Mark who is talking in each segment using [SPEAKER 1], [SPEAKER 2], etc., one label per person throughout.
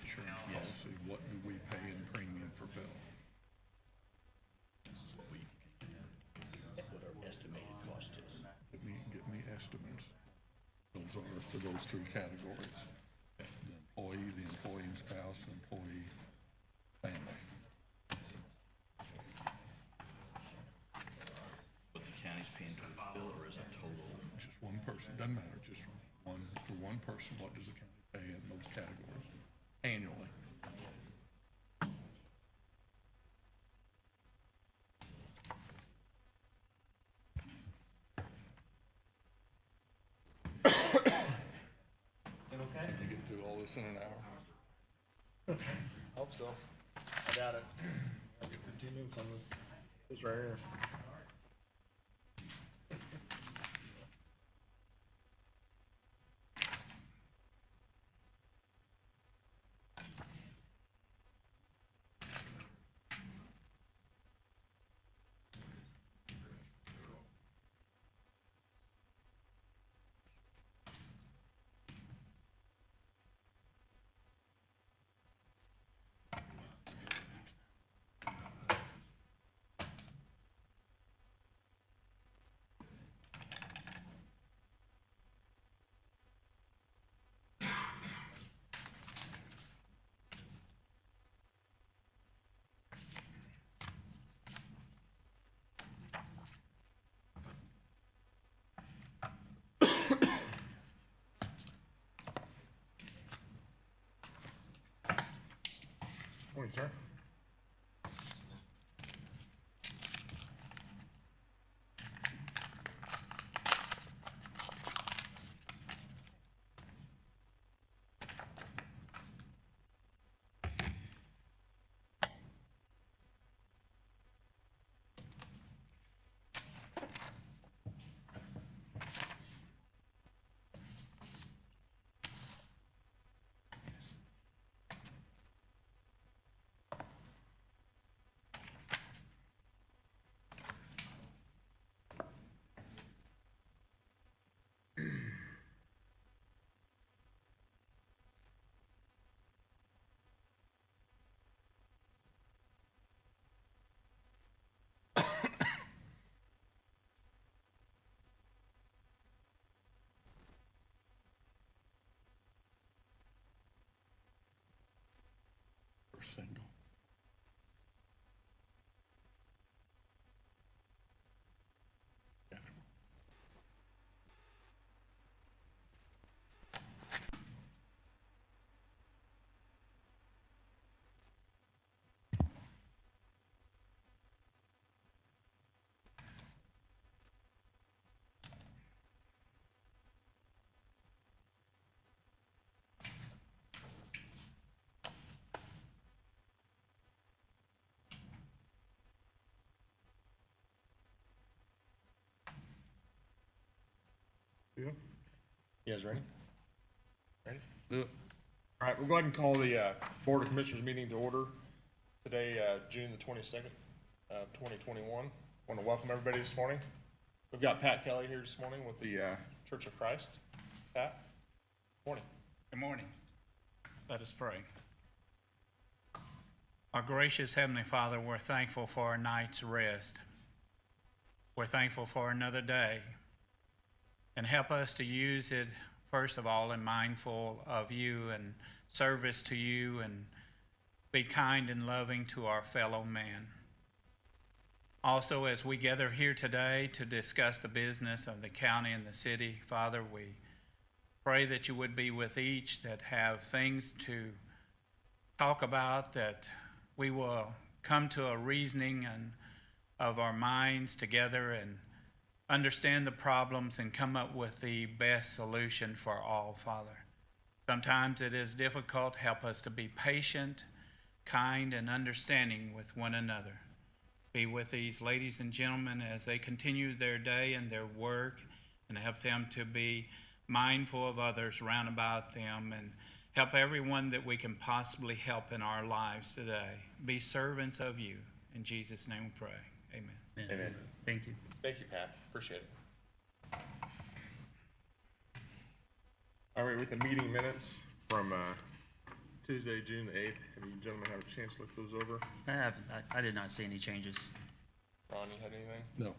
[SPEAKER 1] insurance policy, what do we pay in premium for Phil?
[SPEAKER 2] What our estimated cost is.
[SPEAKER 1] Get me estimates. Those are for those three categories. The employee and spouse, the employee family.
[SPEAKER 2] What the county's paying to Bill, or is it total?
[SPEAKER 1] Just one person, doesn't matter, just one, for one person, what does the county pay in those categories annually? Can you get through all this in an hour?
[SPEAKER 3] Hope so. I doubt it. I'll get 15 minutes on this right here. Morning, sir.
[SPEAKER 1] Single.
[SPEAKER 3] You guys ready? Ready?
[SPEAKER 1] Do it.
[SPEAKER 3] All right, we'll go ahead and call the Board of Commissioners meeting to order today, June the 22nd of 2021. I want to welcome everybody this morning. We've got Pat Kelly here this morning with the Church of Christ. Pat, morning.
[SPEAKER 4] Good morning. Let us pray. Our gracious Heavenly Father, we're thankful for our night's rest. We're thankful for another day. And help us to use it, first of all, and mindful of you and service to you, and be kind and loving to our fellow man. Also, as we gather here today to discuss the business of the county and the city, Father, we pray that you would be with each that have things to talk about, that we will come to a reasoning and of our minds together and understand the problems and come up with the best solution for all, Father. Sometimes it is difficult. Help us to be patient, kind, and understanding with one another. Be with these ladies and gentlemen as they continue their day and their work, and help them to be mindful of others round about them, and help everyone that we can possibly help in our lives today. Be servants of you. In Jesus' name we pray. Amen.
[SPEAKER 3] Amen.
[SPEAKER 4] Thank you.
[SPEAKER 3] Thank you, Pat. Appreciate it. All right, with the meeting minutes from Tuesday, June the 8th. Have you gentlemen had a chance to look those over?
[SPEAKER 5] I did not see any changes.
[SPEAKER 3] Ron, you had anything?
[SPEAKER 1] No.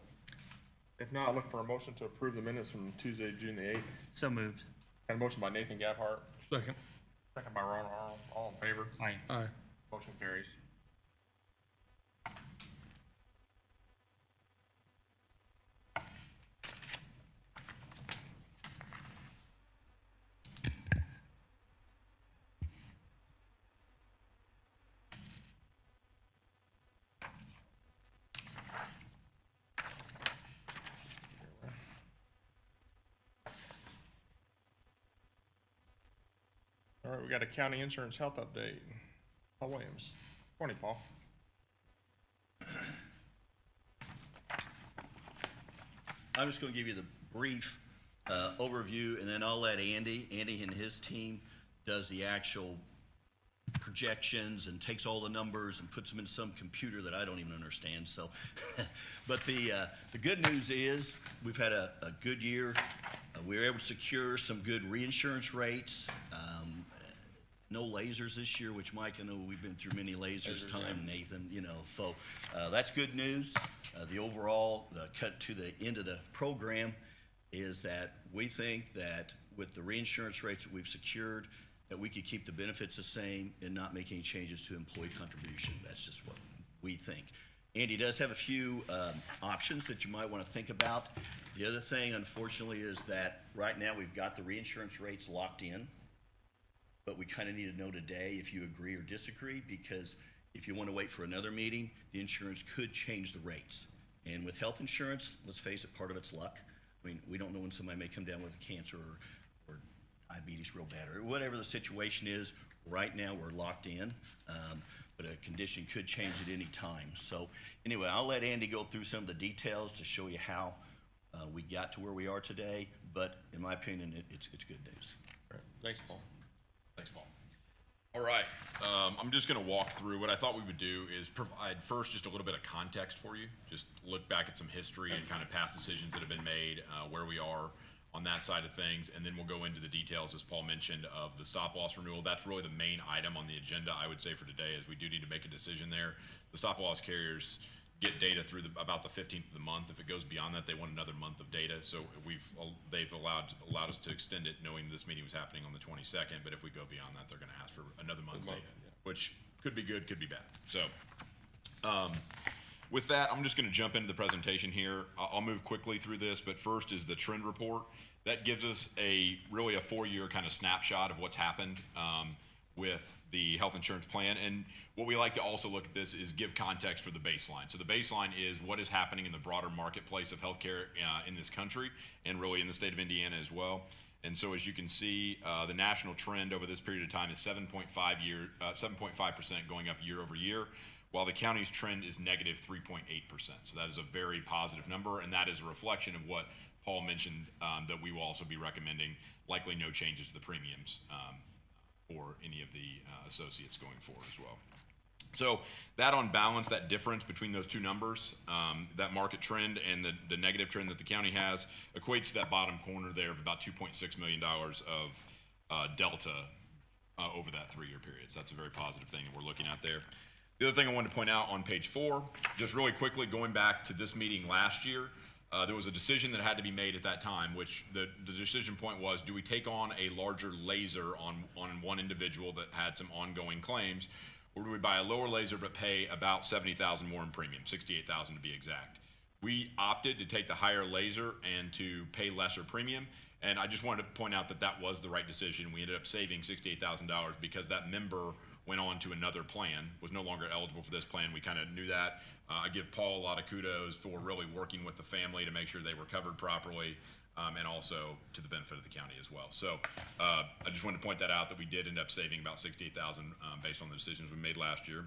[SPEAKER 3] If not, I'll look for a motion to approve the minutes from Tuesday, June the 8th.
[SPEAKER 5] So moved.
[SPEAKER 3] Got a motion by Nathan Gabhart,
[SPEAKER 1] Second.
[SPEAKER 3] second by Ron Arnold. All in favor?
[SPEAKER 5] Aye.
[SPEAKER 1] Aye.
[SPEAKER 3] Motion carries. All right, we got a county insurance health update. Paul Williams. Morning, Paul.
[SPEAKER 2] I'm just gonna give you the brief overview, and then I'll let Andy and his team does the actual projections and takes all the numbers and puts them in some computer that I don't even understand, so. But the good news is, we've had a good year. We were able to secure some good reinsurance rates. No lasers this year, which Mike, I know we've been through many lasers time, Nathan, you know, so that's good news. The overall, the cut to the end of the program is that we think that with the reinsurance rates that we've secured, that we could keep the benefits the same and not make any changes to employee contribution. That's just what we think. Andy does have a few options that you might want to think about. The other thing, unfortunately, is that right now we've got the reinsurance rates locked in, but we kind of need to know today if you agree or disagree, because if you want to wait for another meeting, the insurance could change the rates. And with health insurance, let's face it, part of it's luck. I mean, we don't know when somebody may come down with a cancer or diabetes real bad, or whatever the situation is. Right now, we're locked in, but a condition could change at any time. So anyway, I'll let Andy go through some of the details to show you how we got to where we are today, but in my opinion, it's good news.
[SPEAKER 3] All right. Thanks, Paul.
[SPEAKER 6] Thanks, Paul. All right, I'm just gonna walk through, what I thought we would do is provide first just a little bit of context for you, just look back at some history and kind of past decisions that have been made, where we are on that side of things, and then we'll go into the details, as Paul mentioned, of the stop-loss renewal. That's really the main item on the agenda, I would say, for today, is we do need to make a decision there. The stop-loss carriers get data through about the 15th of the month. If it goes beyond that, they want another month of data. So they've allowed us to extend it, knowing this meeting was happening on the 22nd. But if we go beyond that, they're going to ask for another month's data, which could be good, could be bad. So with that, I'm just going to jump into the presentation here. I'll move quickly through this, but first is the trend report. That gives us really a 4-year kind of snapshot of what's happened with the health insurance plan. And what we like to also look at this is give context for the baseline. So the baseline is what is happening in the broader marketplace of healthcare in this country, and really in the state of Indiana as well. And so as you can see, the national trend over this period of time is 7.5% going up year over year, while the county's trend is negative 3.8%. So that is a very positive number, and that is a reflection of what Paul mentioned, that we will also be recommending likely no changes to the premiums for any of the associates going forward as well. So that on balance, that difference between those two numbers, that market trend and the negative trend that the county has, equates to that bottom corner there of about $2.6 million of delta over that 3-year period. So that's a very positive thing that we're looking at there. The other thing I wanted to point out on page 4, just really quickly going back to this meeting last year, there was a decision that had to be made at that time, which the decision point was, do we take on a larger laser on one individual that had some ongoing claims, or do we buy a lower laser but pay about $70,000 more in premium, $68,000 to be exact? We opted to take the higher laser and to pay lesser premium, and I just wanted to point out that that was the right decision. We ended up saving $68,000 because that member went on to another plan, was no longer eligible for this plan. We kind of knew that. I give Paul a lot of kudos for really working with the family to make sure they were covered properly, and also to the benefit of the county as well. So I just wanted to point that out, that we did end up saving about $68,000 based on the decisions we made last year.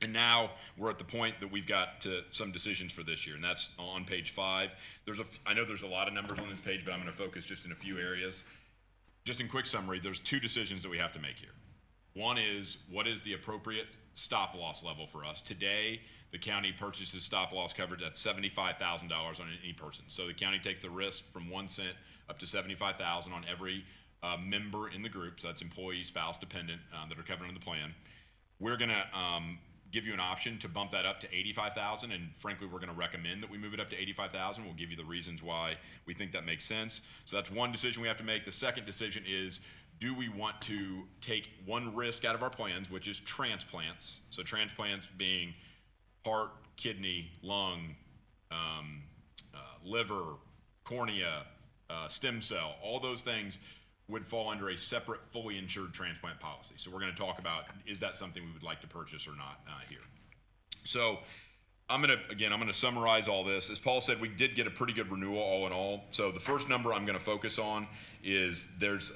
[SPEAKER 6] And now we're at the point that we've got some decisions for this year, and that's on page 5. I know there's a lot of numbers on this page, but I'm going to focus just in a few areas. Just in quick summary, there's 2 decisions that we have to make here. One is, what is the appropriate stop-loss level for us? Today, the county purchases stop-loss coverage at $75,000 on any person. So the county takes the risk from 1 cent up to $75,000 on every member in the group, so that's employee, spouse, dependent, that are covered under the plan, we're going to give you an option to bump that up to $85,000, and frankly, we're going to recommend that we move it up to $85,000. We'll give you the reasons why we think that makes sense. So that's one decision we have to make. The second decision is, do we want to take one risk out of our plans, which is transplants? So transplants being heart, kidney, lung, liver, cornea, stem cell, all those things would fall under a separate fully insured transplant policy. So we're going to talk about, is that something we would like to purchase or not here. So I'm going to summarize all this. As Paul said, we did get a pretty good renewal all in all. So the first number I'm going to focus on is there's,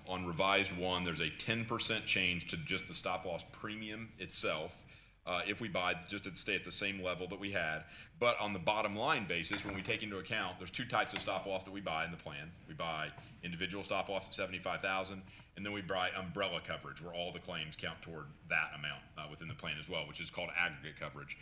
[SPEAKER 6] on revised one, there's a 10% change to just the stop loss premium itself. If we buy, just to stay at the same level that we had. But on the bottom line basis, when we take into account, there's two types of stop loss that we buy in the plan. We buy individual stop loss at $75,000, and then we buy umbrella coverage, where all the claims count toward that amount within the plan as well, which is called aggregate coverage.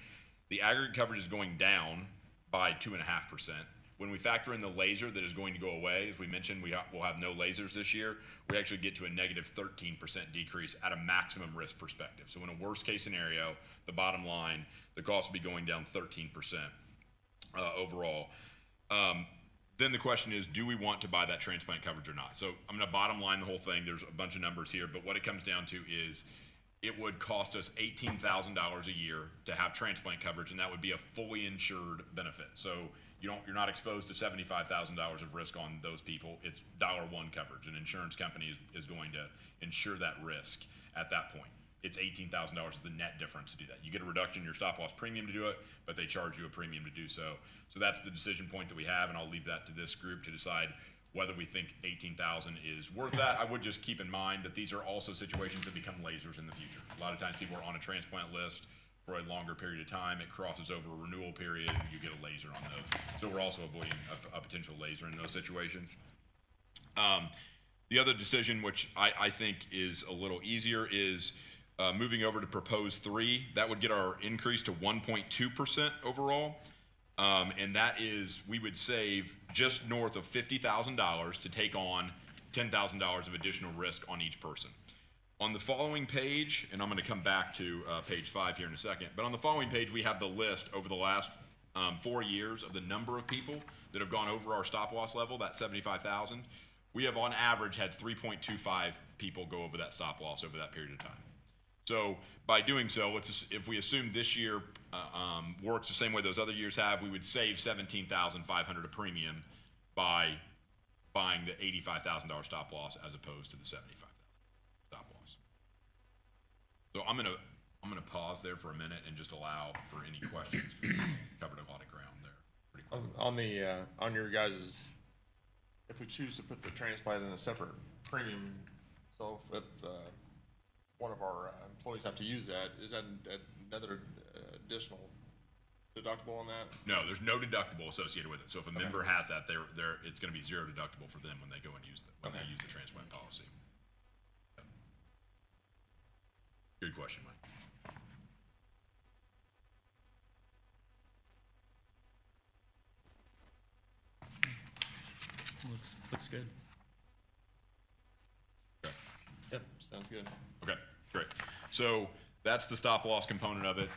[SPEAKER 6] The aggregate coverage is going down by 2.5%. When we factor in the laser that is going to go away, as we mentioned, we'll have no lasers this year, we actually get to a negative 13% decrease at a maximum risk perspective. So in a worst case scenario, the bottom line, the cost will be going down 13% overall. Then the question is, do we want to buy that transplant coverage or not? So I'm going to bottom line the whole thing. There's a bunch of numbers here, but what it comes down to is it would cost us $18,000 a year to have transplant coverage, and that would be a fully insured benefit. So you're not exposed to $75,000 of risk on those people. It's $1 coverage. An insurance company is going to insure that risk at that point. It's $18,000 is the net difference to do that. You get a reduction in your stop loss premium to do it, but they charge you a premium to do so. So that's the decision point that we have, and I'll leave that to this group to decide whether we think $18,000 is worth that. I would just keep in mind that these are also situations that become lasers in the future. A lot of times people are on a transplant list for a longer period of time. It crosses over a renewal period, and you get a laser on those. So we're also avoiding a potential laser in those situations. The other decision, which I think is a little easier, is moving over to proposed 3. That would get our increase to 1.2% overall. And that is, we would save just north of $50,000 to take on $10,000 of additional risk on each person. On the following page, and I'm going to come back to page 5 here in a second, but on the following page we have the list over the last 4 years of the number of people that have gone over our stop loss level, that 75,000. We have on average had 3.25 people go over that stop loss over that period of time. So by doing so, if we assume this year works the same way those other years have, we would save $17,500 a premium by buying the $85,000 stop loss as opposed to the $75,000 stop loss. So I'm gonna pause there for a minute and just allow for any questions. Covered a lot of ground there. Pretty quick.
[SPEAKER 3] On your guys's, if we choose to put the transplant in a separate premium, so if one of our employees have to use that, is that another additional deductible on that?
[SPEAKER 6] No, there's no deductible associated with it. So if a member has that, it's going to be zero deductible for them when they go and use they use the transplant policy. Yep. Good question, Mike.
[SPEAKER 5] Looks good.
[SPEAKER 6] Okay.
[SPEAKER 3] Yep, sounds good.
[SPEAKER 6] Okay, great. So that's the stop loss component of it.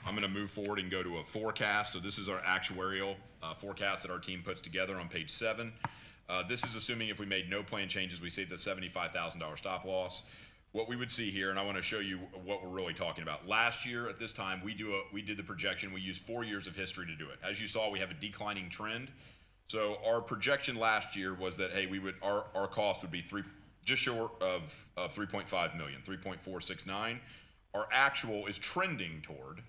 [SPEAKER 6] I'm going to move forward and go to a forecast. So this is our actuarial forecast that our team puts together on page 7. This is assuming if we made no plan changes, we see the $75,000 stop loss. What we would see here, and I want to show you what we're really talking about. Last year at this time, we did the projection. We used 4 years of history to do it. As you saw, we have a declining trend. So our projection last year was that, hey, our cost would be just short of 3.5 million, 3.469. Our actual is trending toward,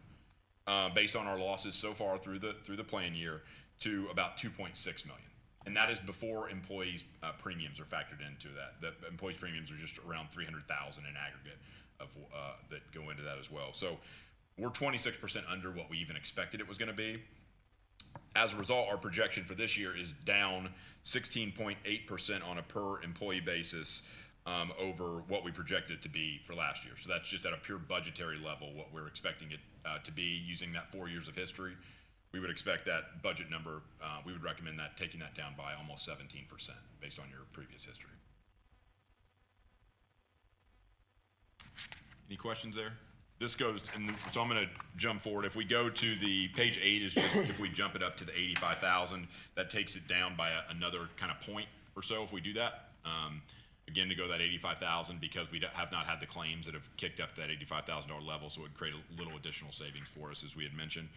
[SPEAKER 6] based on our losses so far through the plan year, to about 2.6 million. And that is before employees' premiums are factored into that. The employees' premiums are just around 300,000 in aggregate that go into that as well. So we're 26% under what we even expected it was going to be. As a result, our projection for this year is down 16.8% on a per employee basis over what we projected it to be for last year. So that's just at a pure budgetary level what we're expecting it to be using that 4 years of history. We would expect that budget number, we would recommend that taking that down by almost 17% based on your previous history. Any questions there? This goes, and so I'm going to jump forward. If we go to the page 8 is just if we jump it up to the 85,000, that takes it down by another kind of point or so if we do that. Again, to go that 85,000 because we have not had the claims that have kicked up to that $85,000 level, so it would create a little additional savings for us, as we had mentioned.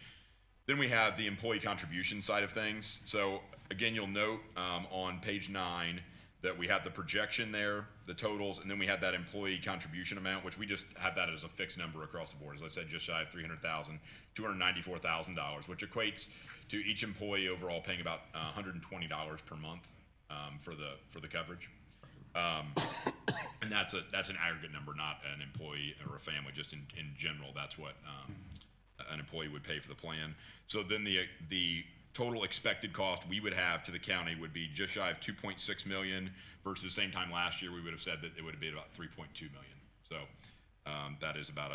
[SPEAKER 6] Then we have the employee contribution side of things. So again, you'll note on page 9 that we have the projection there, the totals, and then we have that employee contribution amount, which we just have that as a fixed number across the board. As I said, just shy of $300,000, $294,000, which equates to each employee overall paying about $120 per month for the coverage. And that's an aggregate number, not an employee or a family. Just in general, that's what an employee would pay for the plan. So then the total expected cost we would have to the county would be just shy of 2.6 million versus same time last year we would have said that it would have been about 3.2 million. So that is about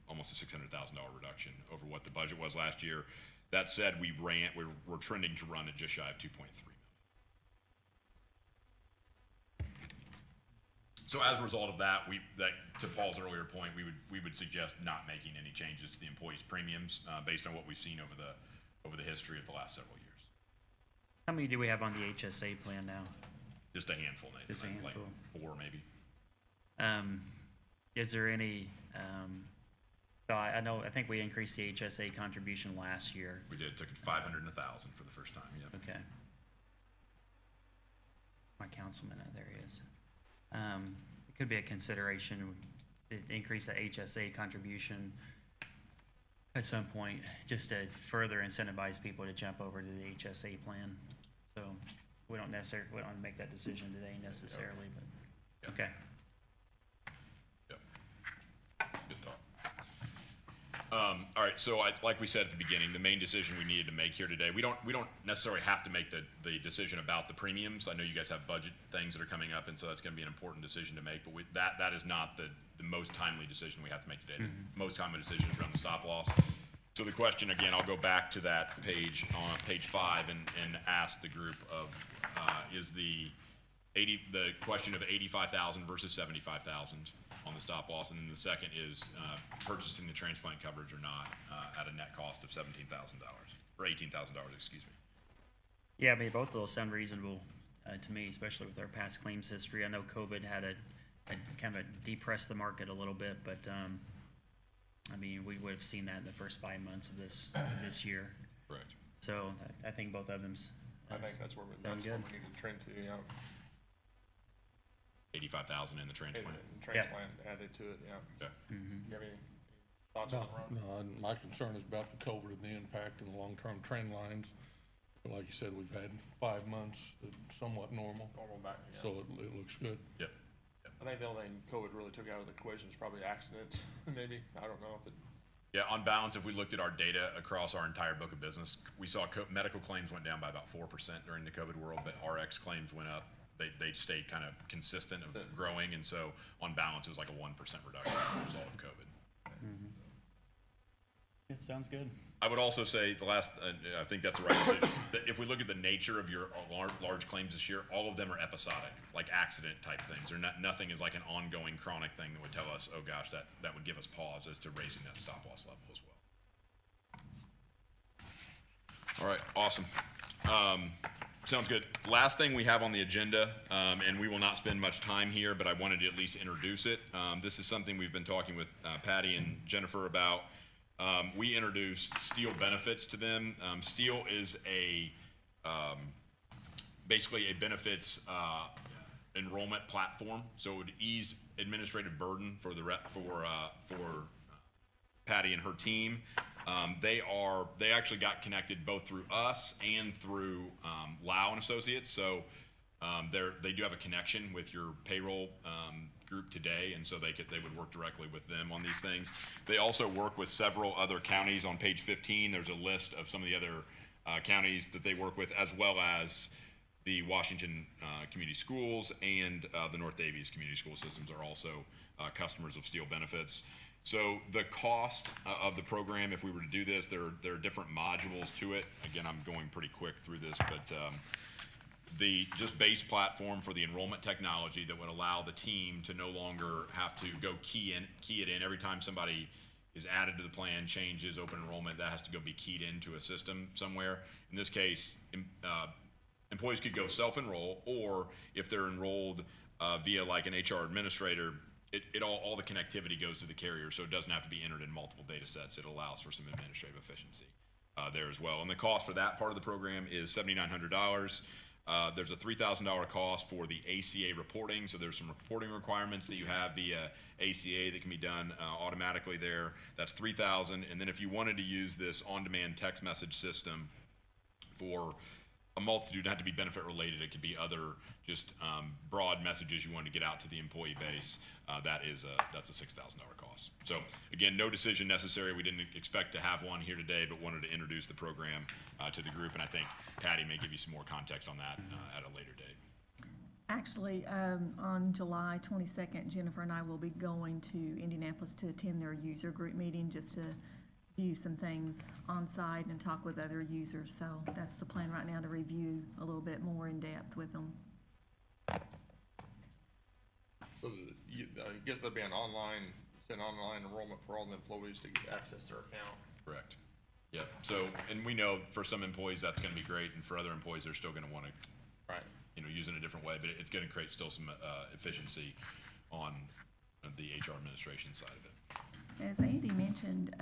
[SPEAKER 6] almost a $600,000 reduction over what the budget was last year. That said, we're trending to run at just shy of 2.3 million. So as a result of that, to Paul's earlier point, we would suggest not making any changes to the employees' premiums based on what we've seen over the history of the last several years.
[SPEAKER 5] How many do we have on the HSA plan now?
[SPEAKER 6] Just a handful, Nathan.
[SPEAKER 5] Just a handful.
[SPEAKER 6] Like 4 maybe.
[SPEAKER 5] Is there any thought? I think we increased the HSA contribution last year.
[SPEAKER 6] We did. Took it 500 and 1,000 for the first time. Yeah.
[SPEAKER 5] Okay. My councilman, there he is. It could be a consideration to increase the HSA contribution at some point, just to further incentivize people to jump over to the HSA plan. So we don't make that decision today necessarily, but
[SPEAKER 6] Yep.
[SPEAKER 5] okay.
[SPEAKER 6] Yep. Good thought. All right. So like we said at the beginning, the main decision we needed to make here today, we don't necessarily have to make the decision about the premiums. I know you guys have budget things that are coming up, and so that's going to be an important decision to make. But that is not the most timely decision we have to make today. The most timely decision is around the stop loss. So the question again, I'll go back to that page on page 5 and ask the group of is the question of 85,000 versus 75,000 on the stop loss, and then the second is purchasing the transplant coverage or not at a net cost of $17,000 or $18,000, excuse me.
[SPEAKER 5] Yeah, I mean, both of those sound reasonable to me, especially with our past claims history. I know COVID had kind of depressed the market a little bit, but I mean, we would have seen that in the first 5 months of this year.
[SPEAKER 6] Correct.
[SPEAKER 5] So I think both of them
[SPEAKER 3] I think that's where we need to trend to, yeah.
[SPEAKER 6] 85,000 in the transplant.
[SPEAKER 3] Transplant added to it, yeah.
[SPEAKER 6] Okay.
[SPEAKER 5] Mm-hmm.
[SPEAKER 3] You have any thoughts on that, Ron?
[SPEAKER 1] No, my concern is about the COVID and the impact and the long-term trend lines. But like you said, we've had 5 months that's somewhat normal,
[SPEAKER 3] Normal back, yeah.
[SPEAKER 1] so it looks good.
[SPEAKER 6] Yep.
[SPEAKER 3] I think the only thing COVID really took out of the equation is probably accidents, maybe. I don't know if it.
[SPEAKER 6] Yeah, on balance, if we looked at our data across our entire book of business, we saw medical claims went down by about 4% during the COVID world, but RX claims went up. They stayed kind of consistent of growing, and so on balance, it was like a 1% reduction as a result of COVID.
[SPEAKER 5] Mm-hmm. It sounds good.
[SPEAKER 6] I would also say I think that's the right decision. That if we look at the nature of your large claims this year, all of them are episodic, like accident type things. Nothing is like an ongoing chronic thing that would tell us, oh gosh, that would give us pause as to raising that stop loss level as well. All right, awesome. Sounds good. Last thing we have on the agenda, and we will not spend much time here, but I wanted to at least introduce it. This is something we've been talking with Patty and Jennifer about. We introduced Steel benefits to them. Steel is basically a benefits enrollment platform, so it would ease administrative burden for Patty and her team. They actually got connected both through us and through Lau and Associates. So they do have a connection with your payroll group today, and so they would work directly with them on these things. They also work with several other counties. On page 15, there's a list of some of the other counties that they work with, as well as the Washington Community Schools and the North Daviess Community School Systems are also customers of Steel benefits. So the cost of the program, if we were to do this, there are different modules to it. Again, I'm going pretty quick through this, but the just base platform for the enrollment technology that would allow the team to no longer have to go key it in every time somebody is added to the plan, changes, open enrollment, that has to go be keyed into a system somewhere. In this case, employees could go self-enroll, or if they're enrolled via like an HR administrator, all the connectivity goes to the carrier, so it doesn't have to be entered in multiple data sets. It allows for some administrative efficiency there as well. And the cost for that part of the program is $7,900. There's a $3,000 cost for the ACA reporting, so there's some reporting requirements that you have via ACA that can be done automatically there. That's $3,000. And then if you wanted to use this on-demand text message system for a multitude, not to be benefit related, it could be other just broad messages you want to get out to the employee base. That's a $6,000 cost. So again, no decision necessary. We didn't expect to have one here today, but wanted to introduce the program to the group, and I think Patty may give you some more context on that at a later date.
[SPEAKER 7] Actually, on July 22nd, Jennifer and I will be going to Indianapolis to attend their user group meeting, just to view some things on site and talk with other users. So that's the plan right now, to review a little bit more in depth with them.
[SPEAKER 3] So I guess there'll be an online enrollment for all the employees to get access to their account.
[SPEAKER 6] Correct. Yep. So, and we know for some employees that's going to be great, and for other employees they're still going to want to,
[SPEAKER 3] Right.
[SPEAKER 6] Use it in a different way. But it's going to create still some efficiency on the HR administration side of it.
[SPEAKER 7] As Andy mentioned,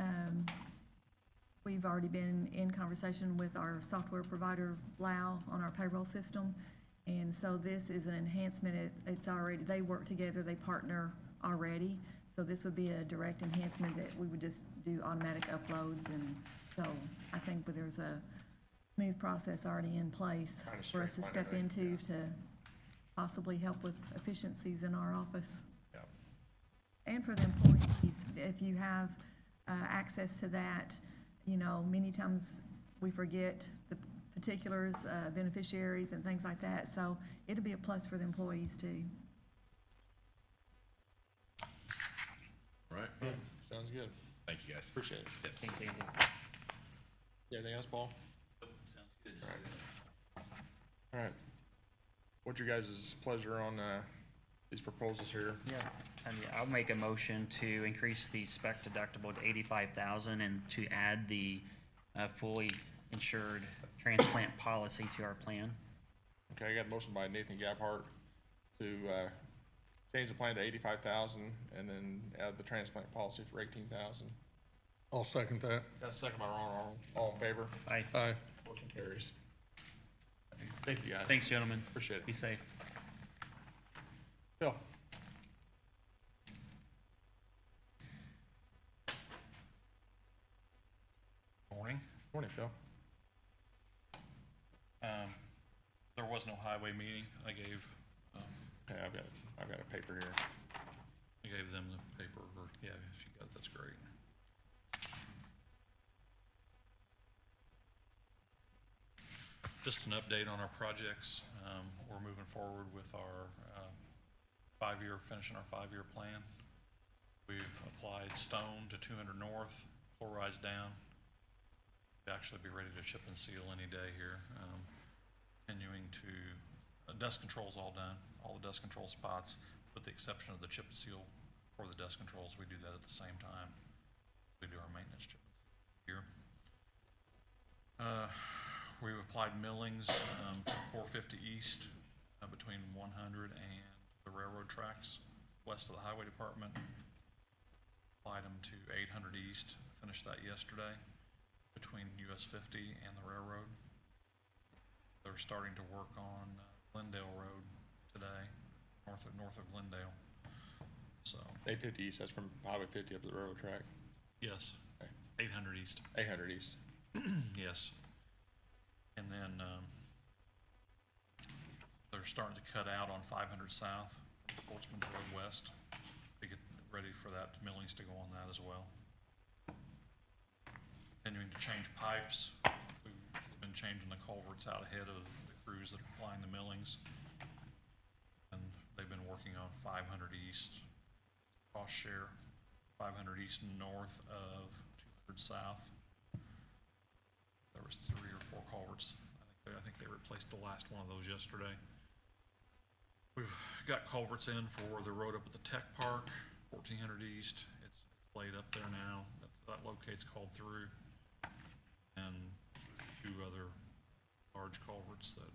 [SPEAKER 7] we've already been in conversation with our software provider, Lpa, on our payroll system. And so this is an enhancement. It's already, they work together, they partner already. So this would be a direct enhancement that we would just do automatic uploads. And so I think there's a smooth process already in place
[SPEAKER 3] Kinda
[SPEAKER 7] for us to step
[SPEAKER 3] streamline it,
[SPEAKER 7] into to possibly help with efficiencies in our office.
[SPEAKER 3] Yeah.
[SPEAKER 7] And for the employees, if you have access to that, many times we forget the particulars, beneficiaries and things like that. So it'll be a plus for the employees too.
[SPEAKER 6] All right.
[SPEAKER 3] Yeah, sounds good.
[SPEAKER 6] Thank you, guys.
[SPEAKER 3] Appreciate it.
[SPEAKER 6] Yep.
[SPEAKER 5] Thanks, Andy.
[SPEAKER 3] Anything else, Paul?
[SPEAKER 2] Sounds good.
[SPEAKER 3] All right. All right. What's your guys' pleasure on these proposals here?
[SPEAKER 5] Yeah, I'll make a motion to increase the spec deductible to $85,000 and to add the fully insured transplant policy to our plan.
[SPEAKER 3] Okay, I got a motion by Nathan Gabhart to change the plan to $85,000 and then add the transplant policy for $18,000.
[SPEAKER 1] I'll second that.
[SPEAKER 3] Got a second by Ron Arnold. All in favor?
[SPEAKER 5] Aye.
[SPEAKER 1] Aye.
[SPEAKER 3] Motion carries. Thank you, guys.
[SPEAKER 5] Thanks, gentlemen.
[SPEAKER 3] Appreciate it.
[SPEAKER 5] Be safe.
[SPEAKER 3] Phil?
[SPEAKER 8] Morning.
[SPEAKER 3] Morning, Phil.
[SPEAKER 8] There was no highway meeting. I gave
[SPEAKER 3] I've got a paper here.
[SPEAKER 8] them the paper, or, yeah, if you got it, that's great. Just an update on our projects. We're moving forward with our finishing our 5-year plan. We've applied stone to 200 North, chlorides down. We'd actually be ready to chip and seal any day here. Continuing to, dust control's all done, all the dust control spots, with the exception of the chip and seal for the dust controls. We do that at the same time we do our maintenance chip and seal here. We've applied millings to 450 East between 100 and the railroad tracks west of the highway department. Applied them to 800 East, finished that yesterday between US 50 and the railroad. They're starting to work on Glendale Road today, north of Glendale. So
[SPEAKER 3] 850 East, that's from Highway 50 up to the railroad track.
[SPEAKER 8] yes,
[SPEAKER 3] Okay.
[SPEAKER 8] 800 East.
[SPEAKER 3] 800 East.
[SPEAKER 8] Yes. And then they're starting to cut out on 500 South, Sportsman's Road West, to get ready for that millings to go on that as well. Continuing to change pipes. We've been changing the culverts out ahead of the crews that are applying the millings. And they've been working on 500 East cost share, 500 East north of 200 South. There was 3 or 4 culverts, I think I think they replaced the last one of those yesterday. We've got culverts in for the road up at the Tech Park, 1400 East. It's laid up there now. That locate's called through. And two other large culverts that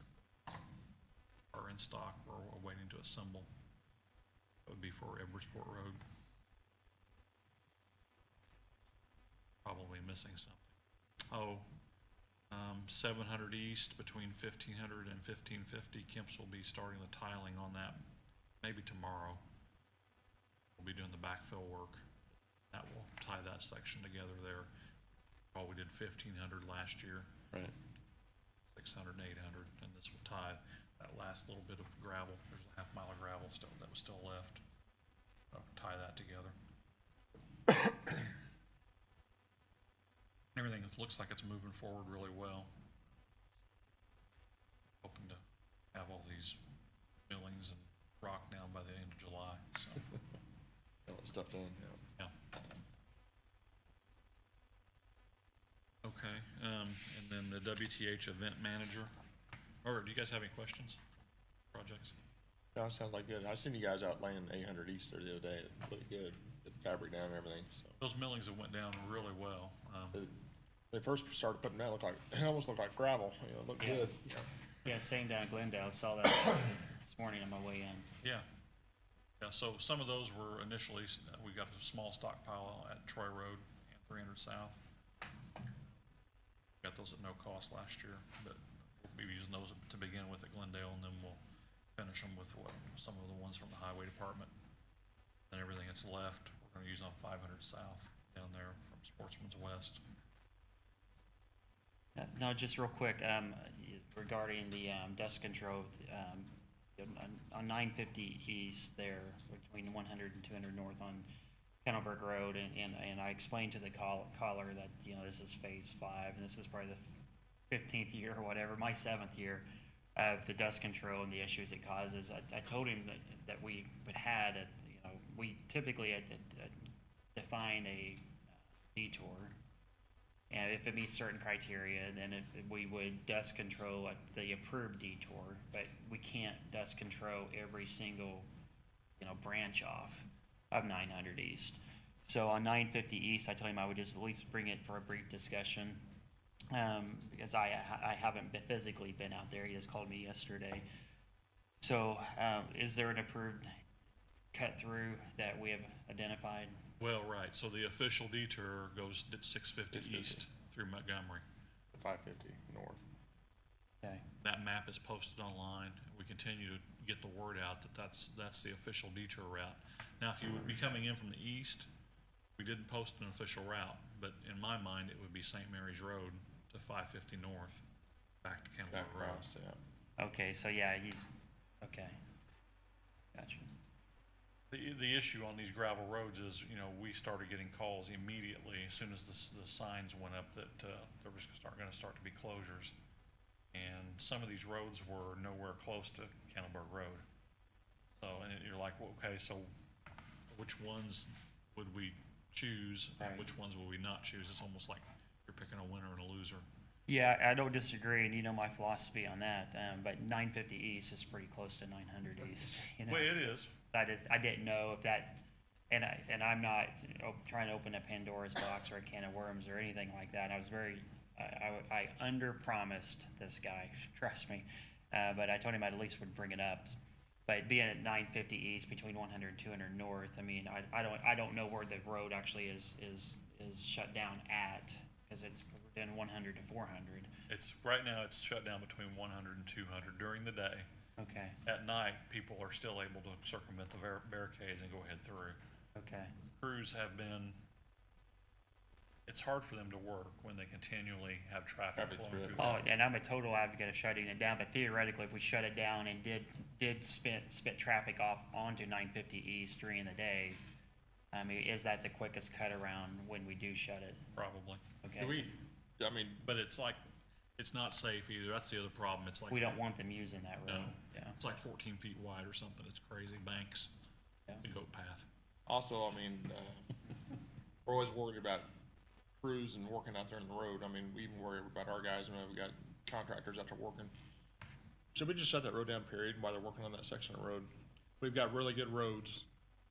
[SPEAKER 8] are in stock or are waiting to assemble. That would be for Edwardsport Road. Probably missing something. 700 East between 1500 and 1550. Kemp's will be starting the tiling on that maybe tomorrow. We'll be doing the backfill work. That will tie that section together there. We did 1500 last year.
[SPEAKER 3] Right.
[SPEAKER 8] 600 and 800, and this will tie that last little bit of gravel. There's a half mile of gravel still that was still left. Tie that together. Everything looks like it's moving forward really well. Hoping to have all these millings and rock down by the end of July, so.
[SPEAKER 3] Got all the stuff done,
[SPEAKER 8] Yeah. Okay, and then the WTH event manager, or do you guys have any questions? Projects?
[SPEAKER 3] No, it sounds like good. I seen you guys out laying 800 East there the other day. It looked good. Get the fabric down and everything, so.
[SPEAKER 8] Those millings have went down really well.
[SPEAKER 3] They first started putting them down, it almost looked like gravel, you know, it looked
[SPEAKER 5] Yeah.
[SPEAKER 3] good.
[SPEAKER 5] Yeah, same down in Glendale. Saw that this morning on my way in.
[SPEAKER 8] Yeah. Yeah, so some of those were initially, we got a small stockpile at Troy Road and 300 South. Got those at no cost last year, but we'll be using those to begin with at Glendale, and then we'll finish them with some of the ones from the highway department. And everything that's left, we're gonna use on 500 South down there from Sportsman's West.
[SPEAKER 5] No, just real quick, regarding the dust control, on 950 East there, between 100 and 200 North on Kennelberg Road, and I explained to the caller that, you know, this is phase 5, and this is probably the 15th year or whatever, my 7th year of the dust control and the issues it causes. I told him that we had, we typically define a detour. And if it meets certain criteria, then we would dust control at the approved detour, but we can't dust control every single, branch off of 900 East. So on 950 East, I told him I would just at least bring it for a brief discussion, because I haven't physically been out there. He just called me yesterday. So is there an approved cut through that we have identified?
[SPEAKER 8] Well, right, so the official detour goes at 650 East through Montgomery.
[SPEAKER 3] 550 North.
[SPEAKER 5] Okay.
[SPEAKER 8] That map is posted online. We continue to get the word out that that's the official detour route. Now, if you would be coming in from the east, we didn't post an official route, but in my mind, it would be St. Mary's Road to 550 North, back to Kennelberg Road.
[SPEAKER 3] Across, yeah.
[SPEAKER 5] Okay, so yeah, okay. Gotcha.
[SPEAKER 8] The issue on these gravel roads is, we started getting calls immediately as soon as the signs went up that there was going to start to be closures. And some of these roads were nowhere close to Kennelberg Road. So, and you're like, well, okay, so which ones would we choose?
[SPEAKER 5] Right.
[SPEAKER 8] And which ones will we not choose? It's almost like you're picking a winner and a loser.
[SPEAKER 5] Yeah, I don't disagree, and you know my philosophy on that. But 950 East is pretty close to 900 East.
[SPEAKER 8] Well, it is.
[SPEAKER 5] I didn't know if that, and I'm not trying to open a Pandora's box or a can of worms or anything like that. I was I under-promised this guy, trust me. But I told him I at least would bring it up. But being at 950 East between 100 and 200 North, I mean, I don't know where the road actually is shut down at, because it's within 100 to 400.
[SPEAKER 8] Right now it's shut down between 100 and 200 during the day.
[SPEAKER 5] Okay.
[SPEAKER 8] At night, people are still able to circumvent the barricades and go ahead through.
[SPEAKER 5] Okay.
[SPEAKER 8] Crews have been, it's hard for them to work when they continually have traffic flowing through
[SPEAKER 5] Oh,
[SPEAKER 8] there.
[SPEAKER 5] and I'm a total advocate of shutting it down, but theoretically, if we shut it down and did spit traffic off onto 950 East during the day, I mean, is that the quickest cut around when we do shut it?
[SPEAKER 8] Probably.
[SPEAKER 5] Okay.
[SPEAKER 8] But it's like, it's not safe either. That's the other problem. It's like.
[SPEAKER 5] We don't want them using that road.
[SPEAKER 8] No.
[SPEAKER 5] Yeah.
[SPEAKER 8] It's like 14 feet wide or something. It's crazy. Banks,
[SPEAKER 5] Yeah.
[SPEAKER 8] the goat path.
[SPEAKER 3] Also, we're always worried about crews and working out there on the road. I mean, we even worry about our guys when we got contractors after working. Should we just shut that road down, period, while they're working on that section of road? We've got really good roads.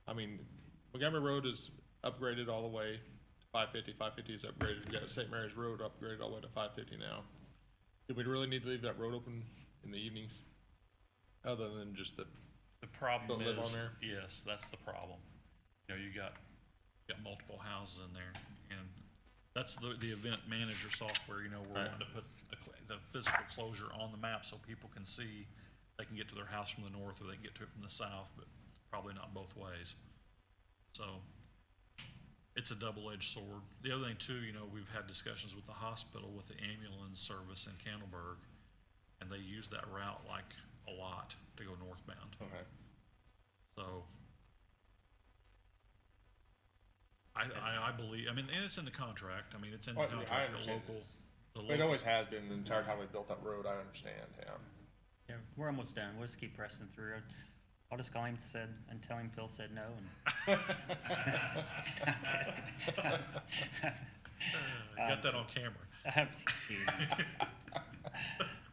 [SPEAKER 3] I mean, Montgomery Road is upgraded all the way to 550. 550 is upgraded. We've got St. Mary's Road upgraded all the way to 550 now. Do we really need to leave that road open in the evenings? Other than just the
[SPEAKER 8] problem
[SPEAKER 3] Don't live
[SPEAKER 8] is,
[SPEAKER 3] on there?
[SPEAKER 8] yes, that's the problem. You know, you got multiple houses in there, and that's the event manager software, you know, we're
[SPEAKER 3] Right.
[SPEAKER 8] wanting to put the physical closure on the map so people can see, they can get to their house from the north, or they can get to it from the south, but probably not both ways. So, it's a double-edged sword. The other thing too, you know, we've had discussions with the hospital, with the ambulance service in Candleburg, and they use that route like a lot to go northbound.
[SPEAKER 3] Okay.
[SPEAKER 8] So, I believe, I mean, and it's in the contract, I mean, it's in the
[SPEAKER 3] Well, I mean, I
[SPEAKER 8] contract, the
[SPEAKER 3] understand
[SPEAKER 8] local,
[SPEAKER 3] It always has been the entire time we built that road, I understand, yeah.
[SPEAKER 5] Yeah, we're almost done. We'll just keep pressing through. I'll just call him and tell him Phil said no and.
[SPEAKER 8] got that on camera.
[SPEAKER 5] Excuse me.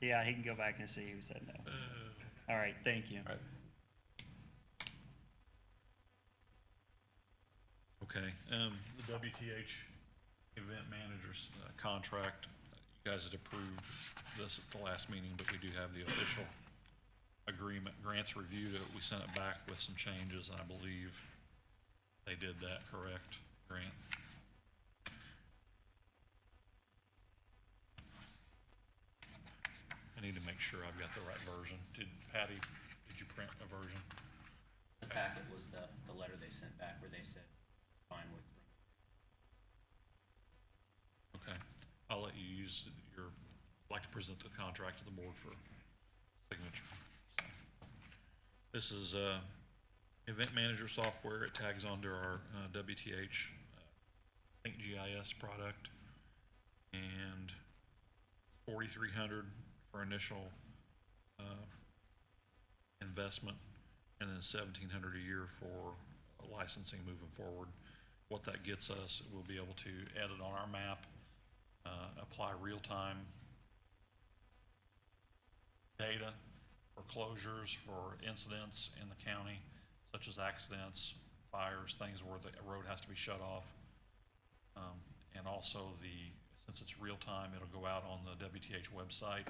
[SPEAKER 5] Yeah, he can go back and see who said no. All right, thank you.
[SPEAKER 3] All right.
[SPEAKER 8] Okay, the WTH event manager's contract, you guys had approved this at the last meeting, but we do have the official agreement. Grant's reviewed it, we sent it back with some changes, and I believe they did that, correct, Grant? I need to make sure I've got the right version. Patty, did you print a version?
[SPEAKER 5] The packet was the letter they sent back where they said fine with.
[SPEAKER 8] Okay, I'll let you use like to present the contract to the board for signature. So, this is event manager software. It tags onto our WTH Think GIS product, and $4,300 for initial investment, and then $1,700 a year for licensing moving forward. What that gets us, we'll be able to edit on our map, apply real-time data for closures, for incidents in the county, such as accidents, fires, things where the road has to be shut off. And also since it's real-time, it'll go out on the WTH website.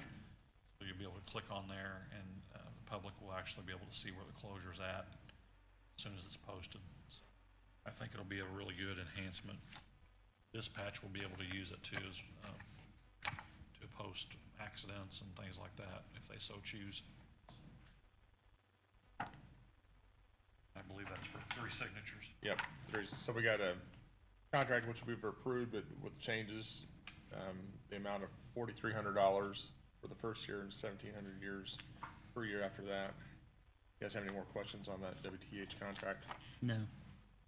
[SPEAKER 8] So you'll be able to click on there, and the public will actually be able to see where the closure's at as soon as it's posted. So I think it'll be a really good enhancement. Dispatch will be able to use it too, to post accidents and things like that if they so choose. I believe that's for 3 signatures.
[SPEAKER 3] Yep, so we got a contract which we've approved, but with changes, the amount of $4,300 for the first year and $1,700 per year after that. You guys have any more questions on that WTH contract?
[SPEAKER 5] No.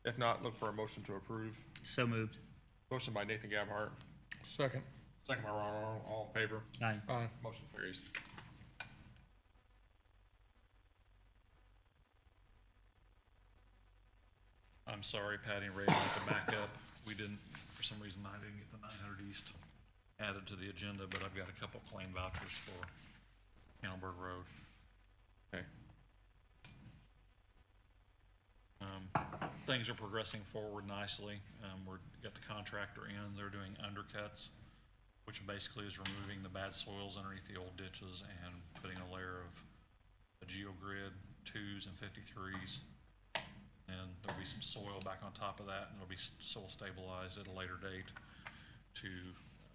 [SPEAKER 3] If not, look for a motion to approve.
[SPEAKER 5] So moved.
[SPEAKER 3] Motion by Nathan Gabhart,
[SPEAKER 1] Second.
[SPEAKER 3] second by Ron Arnold, all in favor?
[SPEAKER 5] Aye.
[SPEAKER 1] Aye.
[SPEAKER 3] Motion carries.
[SPEAKER 8] I'm sorry, Patty and Ray, I have to back up. We didn't, for some reason, I didn't get the 900 East added to the agenda, but I've got a couple claim vouchers for Candleburg Road.
[SPEAKER 3] Okay.
[SPEAKER 8] Things are progressing forward nicely. We've got the contractor in, they're doing undercuts, which basically is removing the bad soils underneath the old ditches and putting a layer of a geogrid 2s and 53s. And there'll be some soil back on top of that, and it'll be soil stabilized at a later date to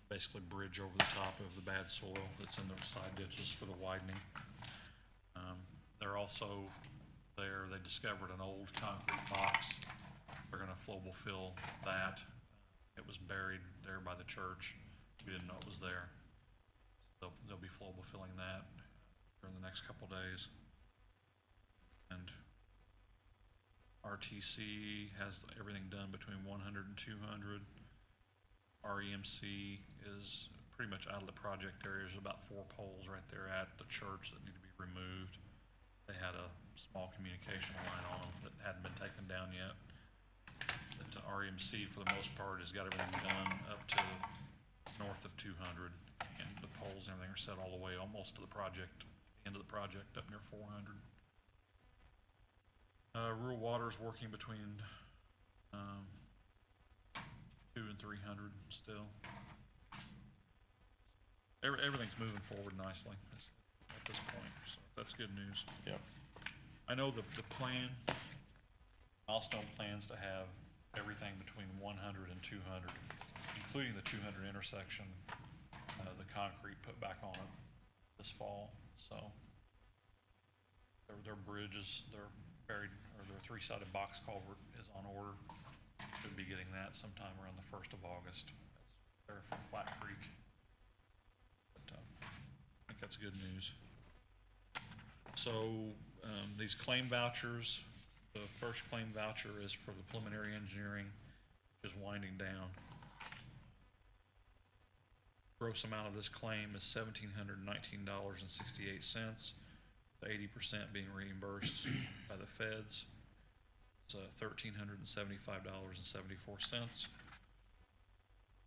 [SPEAKER 8] basically bridge over the top of the bad soil that's in the side ditches for the widening. They're also there, they discovered an old concrete box. They're gonna flowable fill that. It was buried there by the church. We didn't know it was there. They'll be flowable filling that during the next couple days. And RTC has everything done between 100 and 200. REMC is pretty much out of the project area. There's about 4 poles right there at the church that need to be removed. They had a small communication line on them that hadn't been taken down yet. But REMC, for the most part, has got everything done up to north of 200. And the poles and everything are set all the way almost to the project, end of the project, up near 400. Rural Water's working between 200 and 300 still. Everything's moving forward nicely at this point, so that's good news.
[SPEAKER 3] Yep.
[SPEAKER 8] I know the plan, milestone plans to have everything between 100 and 200, including the 200 intersection, the concrete put back on it this fall, so. Their bridges, their buried, or their three-sided box culvert is on order. Should be getting that sometime around the 1st of August. That's there for Flat Creek. But, I think that's good news. So, these claim vouchers, the first claim voucher is for the preliminary engineering, which is winding down. Gross amount of this claim is $1,719.68, the 80% being reimbursed by the feds. It's $1,375.74.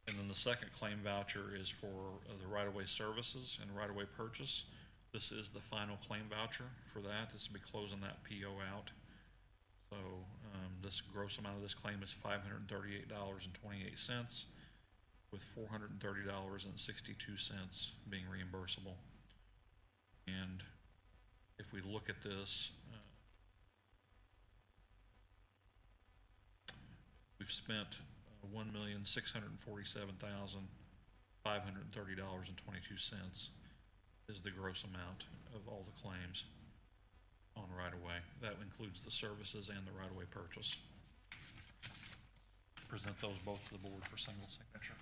[SPEAKER 8] And then the second claim voucher is for the right-of-way services and right-of-way purchase. This is the final claim voucher for that. This will be closing that PO out. So this gross amount of this claim is $538.28, with $430.62 being reimbursable. And if we look at this, we've spent $1,647,530.22 is the gross amount of all the claims on right-of-way. That includes the services and the right-of-way purchase. Present those both to the board for single signature.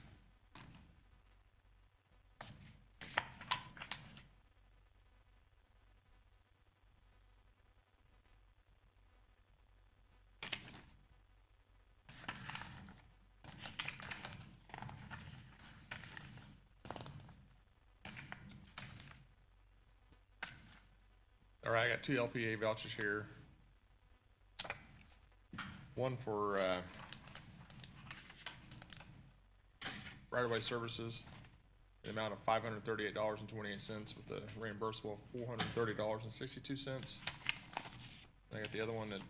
[SPEAKER 3] All right, I got 2 LPA vouchers here. One for right-of-way services, the amount of $538.28 with the reimbursable of $430.62. I got the other one at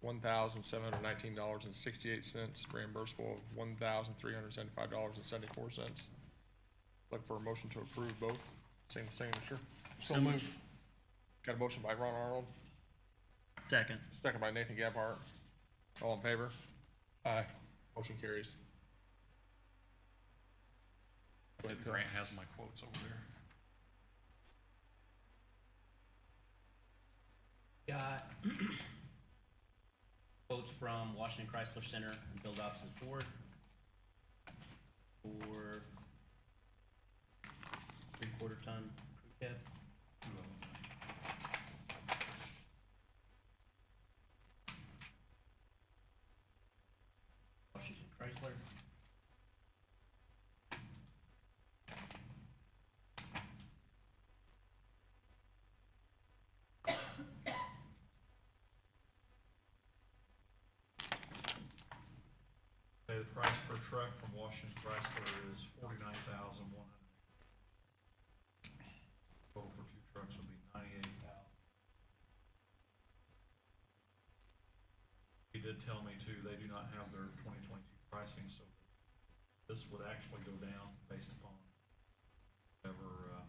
[SPEAKER 3] $1,719.68, reimbursable of $1,375.74. Look for a motion to approve both. Same signature.
[SPEAKER 5] So moved.
[SPEAKER 3] Got a motion by Ron Arnold,
[SPEAKER 5] Second.
[SPEAKER 3] second by Nathan Gabhart. All in favor?
[SPEAKER 1] Aye.
[SPEAKER 3] Motion carries.
[SPEAKER 8] I think Grant has my quotes over there.
[SPEAKER 9] Got quotes from Washington Chrysler Center and Bill Dobson Ford for 3/4 ton crew cab. Washington Chrysler.
[SPEAKER 8] Okay, the price per truck from Washington Chrysler is $49,100. Total for 2 trucks would be $98,000. He did tell me too, they do not have their 2022 pricing, so this would actually go down based upon whatever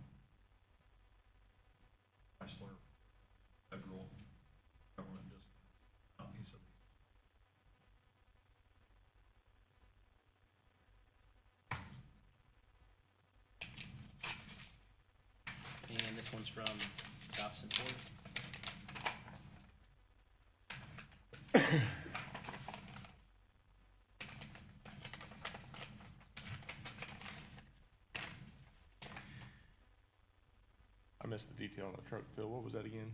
[SPEAKER 8] Chrysler federal government discounts on these of these.
[SPEAKER 9] And this one's from Dobson Ford.
[SPEAKER 3] I missed the detail on the truck, Phil. What was that again?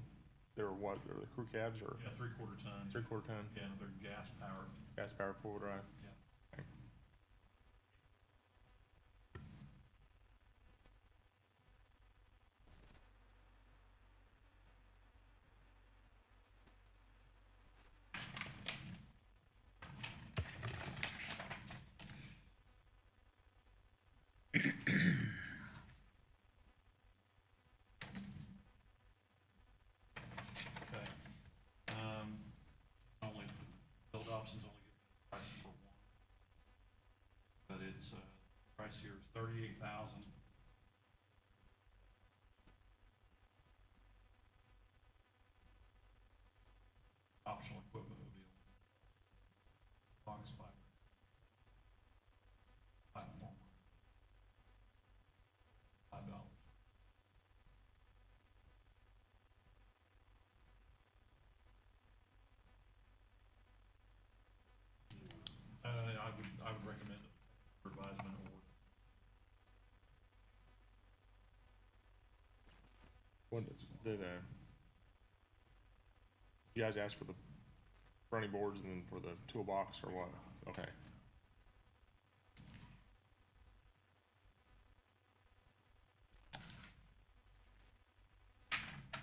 [SPEAKER 3] They were what? They were the crew cabs or
[SPEAKER 8] Yeah, 3/4 ton.
[SPEAKER 3] 3/4 ton?
[SPEAKER 8] Yeah, they're gas powered.
[SPEAKER 3] Gas powered four-wheel drive?
[SPEAKER 8] Yeah.
[SPEAKER 3] Okay.
[SPEAKER 8] Dobson's only giving the price for one. But it's, price here is $38,000. Optional equipment would be box fiber. Platform. $5. I would recommend it for advisement award.
[SPEAKER 3] What did, you guys ask for the running boards and then for the toolbox or what? Okay.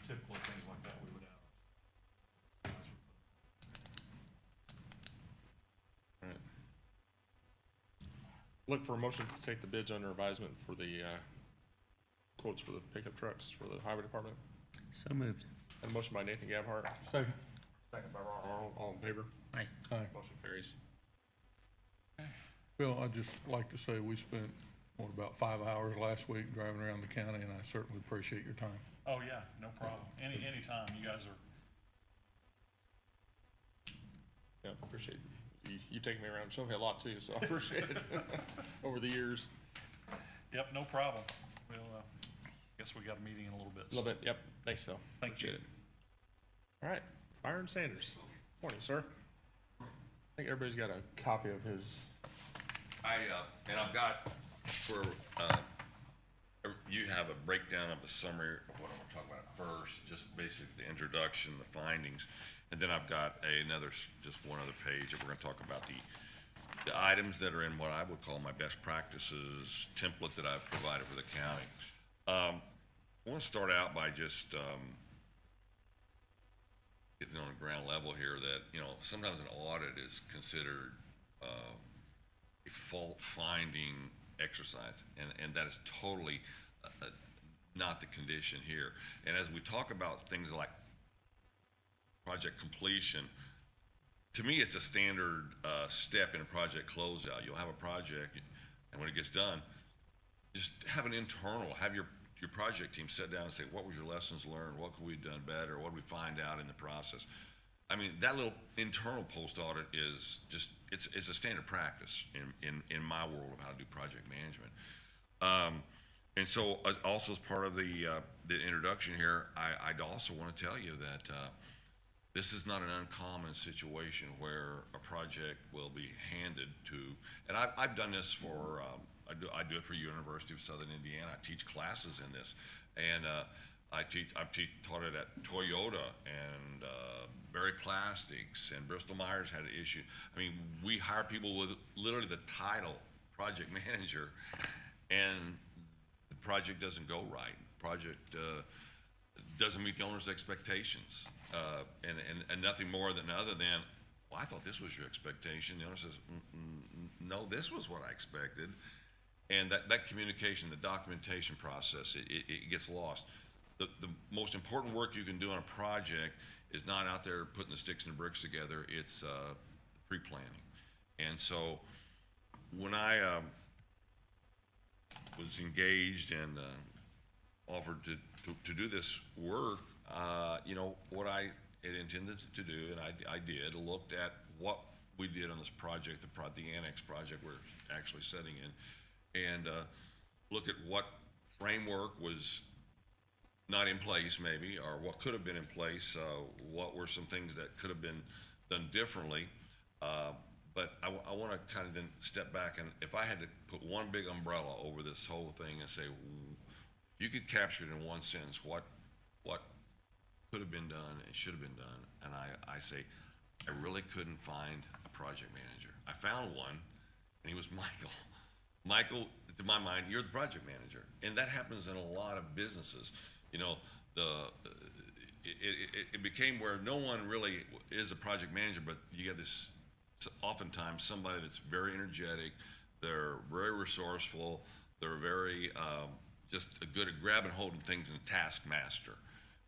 [SPEAKER 8] Typically, things like that, we would have.
[SPEAKER 3] All right. Look for a motion to take the bids under advisement for the, quotes for the pickup trucks for the highway department.
[SPEAKER 5] So moved.
[SPEAKER 3] A motion by Nathan Gabhart,
[SPEAKER 1] Second.
[SPEAKER 3] second by Ron Arnold, all in favor?
[SPEAKER 5] Aye.
[SPEAKER 1] Aye.
[SPEAKER 3] Motion carries.
[SPEAKER 1] Bill, I'd just like to say we spent, about 5 hours last week driving around the county, and I certainly appreciate your time.
[SPEAKER 8] Oh, yeah, no problem. Anytime, you guys are,
[SPEAKER 3] Yeah, appreciate it. You taking me around, showing me a lot too, so I appreciate it over the years.
[SPEAKER 8] yep, no problem. We'll, guess we got a meeting in a little bit.
[SPEAKER 3] A little bit, yep. Thanks, Phil.
[SPEAKER 8] Thank
[SPEAKER 3] Appreciate
[SPEAKER 8] you.
[SPEAKER 3] it. All right, Byron Sanders. Morning, sir. I think everybody's got a copy of his.
[SPEAKER 10] And I've got for, you have a breakdown of the summary of what I'm gonna talk about first, just basically the introduction, the findings. And then I've got just one other page that we're gonna talk about the items that are in what I would call my best practices template that I've provided for the county. I wanna start out by just, getting on the ground level here that, sometimes an audit is considered, a fault-finding exercise, and that is totally not the condition here. And as we talk about things like project completion, to me, it's a standard step in a project closeout. You'll have a project, and when it gets done, just have your project team sit down and say, what was your lessons learned? What could we have done better? What did we find out in the process? I mean, that little internal post audit is just, it's a standard practice in my world of how to do project management. And so also as part of the introduction here, I'd also want to tell you that this is not an uncommon situation where a project will be handed to, and I've done this for, I do it for University of Southern Indiana. I teach classes in this, and I've taught it at Toyota and Berry Plastics, and Bristol Myers had an issue. I mean, we hire people with literally the title project manager, and the project doesn't go right. Project doesn't meet the owner's expectations, and nothing more than other than, well, I thought this was your expectation. The owner says, no, this was what I expected. And that communication, the documentation process, it gets lost. The most important work you can do on a project is not out there putting the sticks and the bricks together, it's pre-planning. And so when I was engaged and offered to do this work, what I had intended to do, and I did, looked at what we did on this project, the annex project we're actually setting in, and look at what framework was not in place maybe, or what could have been in place, what were some things that could have been done differently. But I want to kind of then step back, and if I had to put one big umbrella over this whole thing and say, if you could capture it in one sentence, what could have been done and should have been done, and I say, I really couldn't find a project manager. I found one, and he was Michael. Michael, to my mind, you're the project manager, and that happens in a lot of businesses. It became where no one really is a project manager, but you get this, oftentimes somebody that's very energetic, they're very resourceful, they're very just good at grabbing hold of things and a taskmaster,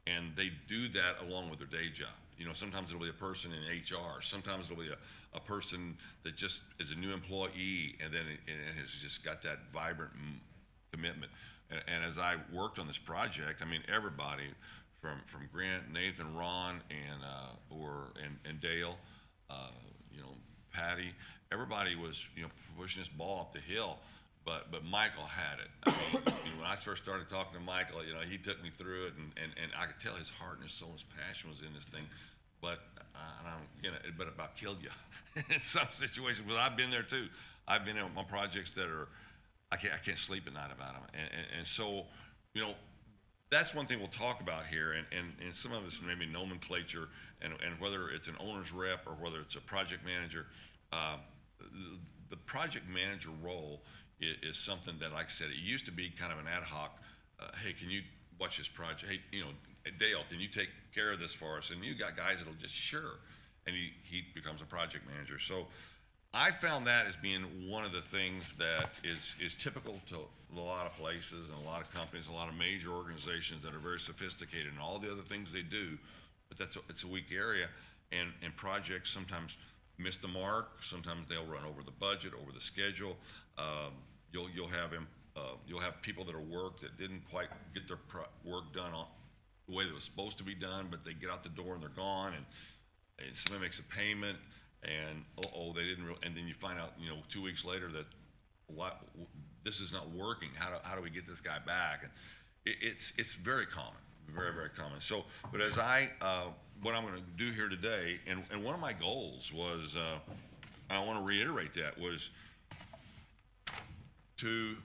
[SPEAKER 10] and they do that along with their day job. you know, sometimes it'll be a person in HR, sometimes it'll be a person that just is a new employee and then and has just got that vibrant commitment. And as I worked on this project, I mean, everybody from Grant, Nathan, Ron, and Dale, you know, Patty, everybody was, you know, pushing this ball up the hill. But Michael had it. I mean, you know, when I first started talking to Michael, you know, he took me through it, and I could tell his heart and his soul, his passion was in this thing. But but it about killed you in some situations. But I've been there too. I've been on projects that are, I can't sleep at night about them. And so, you know, that's one thing we'll talk about here. And some of this maybe nomenclature, and whether it's an owner's rep or whether it's a project manager, the project manager role is something that, like I said, it used to be kind of an ad hoc, hey, can you watch this project? Hey, you know, Dale, can you take care of this for us? And you got guys that'll just, sure. And he becomes a project manager. So I found that as being one of the things that is typical to a lot of places and a lot of companies, a lot of major organizations that are very sophisticated in all the other things they do, but it's a weak area. And projects sometimes miss the mark. Sometimes they'll run over the budget, over the schedule. You'll have people that are work that didn't quite get their work done on the way that was supposed to be done, but they get out the door and they're gone, and somebody makes a payment, and they didn't. And then you find out, you know, 2 weeks later that this is not working. How do we get this guy back? And it's very common, very, very common. So, but as what I'm going to do here today, and one of my goals was, I want to reiterate that, was to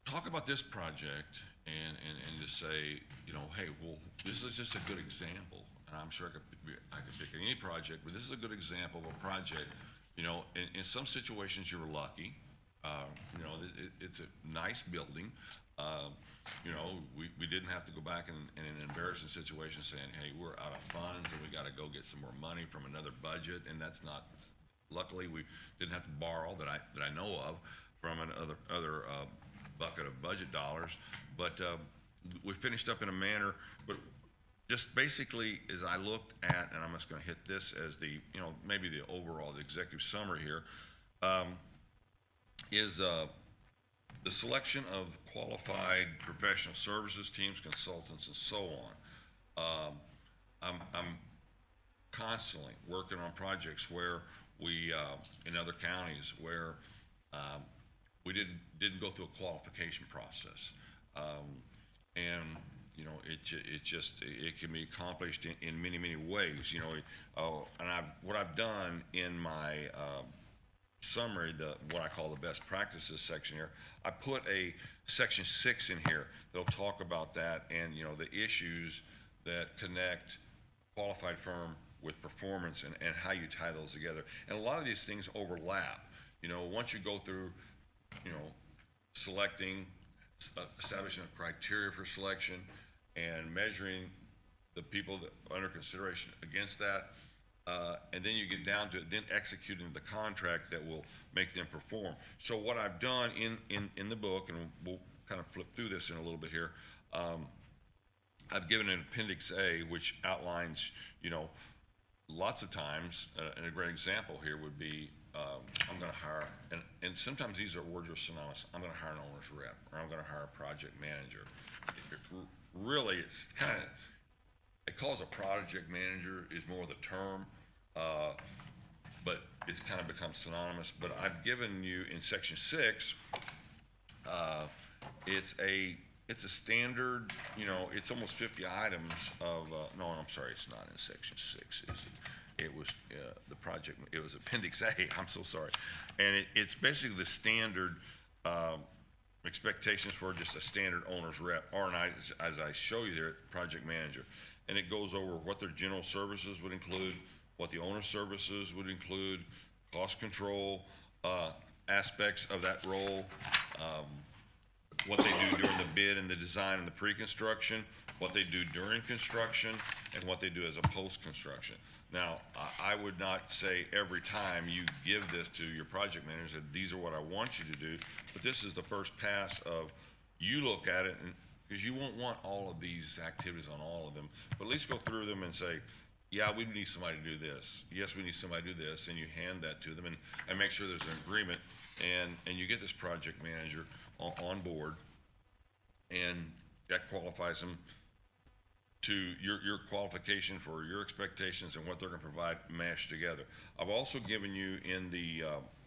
[SPEAKER 10] talk about this project and just say, you know, hey, well, this is just a good example. And I'm sure I could pick any project, but this is a good example of a project. You know, in some situations you're lucky. You know, it's a nice building. You know, we didn't have to go back in an embarrassing situation saying, hey, we're out of funds and we got to go get some more money from another budget. And that's not, luckily we didn't have to borrow that I know of from another bucket of budget dollars. But we finished up in a manner, but just basically as I looked at, and I'm just going to hit this as the, you know, maybe the overall, the executive summary here, is the selection of qualified professional services teams, consultants, and so on. I'm constantly working on projects where we, in other counties, where we didn't go through a qualification process. And, you know, it can be accomplished in many, many ways, you know. And what I've done in my summary, what I call the best practices section here, I put a section 6 in here. They'll talk about that and, you know, the issues that connect qualified firm with performance and how you tie those together. And a lot of these things overlap. You know, once you go through, you know, selecting, establishing a criteria for selection and measuring the people that are under consideration against that, and then you get down to then executing the contract that will make them perform. So what I've done in the book, and we'll kind of flip through this in a little bit here, I've given an Appendix A, which outlines, you know, lots of times, and a great example here would be, I'm going to hire, and sometimes these words are synonymous. I'm going to hire an owner's rep, or I'm going to hire a project manager. Really, it's kind of, it calls a project manager is more the term, but it's kind of become synonymous. But I've given you in section 6, it's a standard, you know, it's almost 50 items of, no, I'm sorry, it's not in section 6, is it? It was the project, it was Appendix A, I'm so sorry. And it's basically the standard expectations for just a standard owner's rep, or as I show you there, project manager. And it goes over what their general services would include, what the owner services would include, cost control aspects of that role, what they do during the bid and the design and the pre-construction, what they do during construction, and what they do as a post-construction. Now, I would not say every time you give this to your project manager that these are what I want you to do, but this is the first pass of, you look at it, and because you won't want all of these activities on all of them, but at least go through them and say, yeah, we need somebody to do this. Yes, we need somebody to do this, and you hand that to them and make sure there's an agreement, and you get this project manager on board, and that qualifies them to your qualification for your expectations and what they're gonna provide mashed together. I've also given you in the,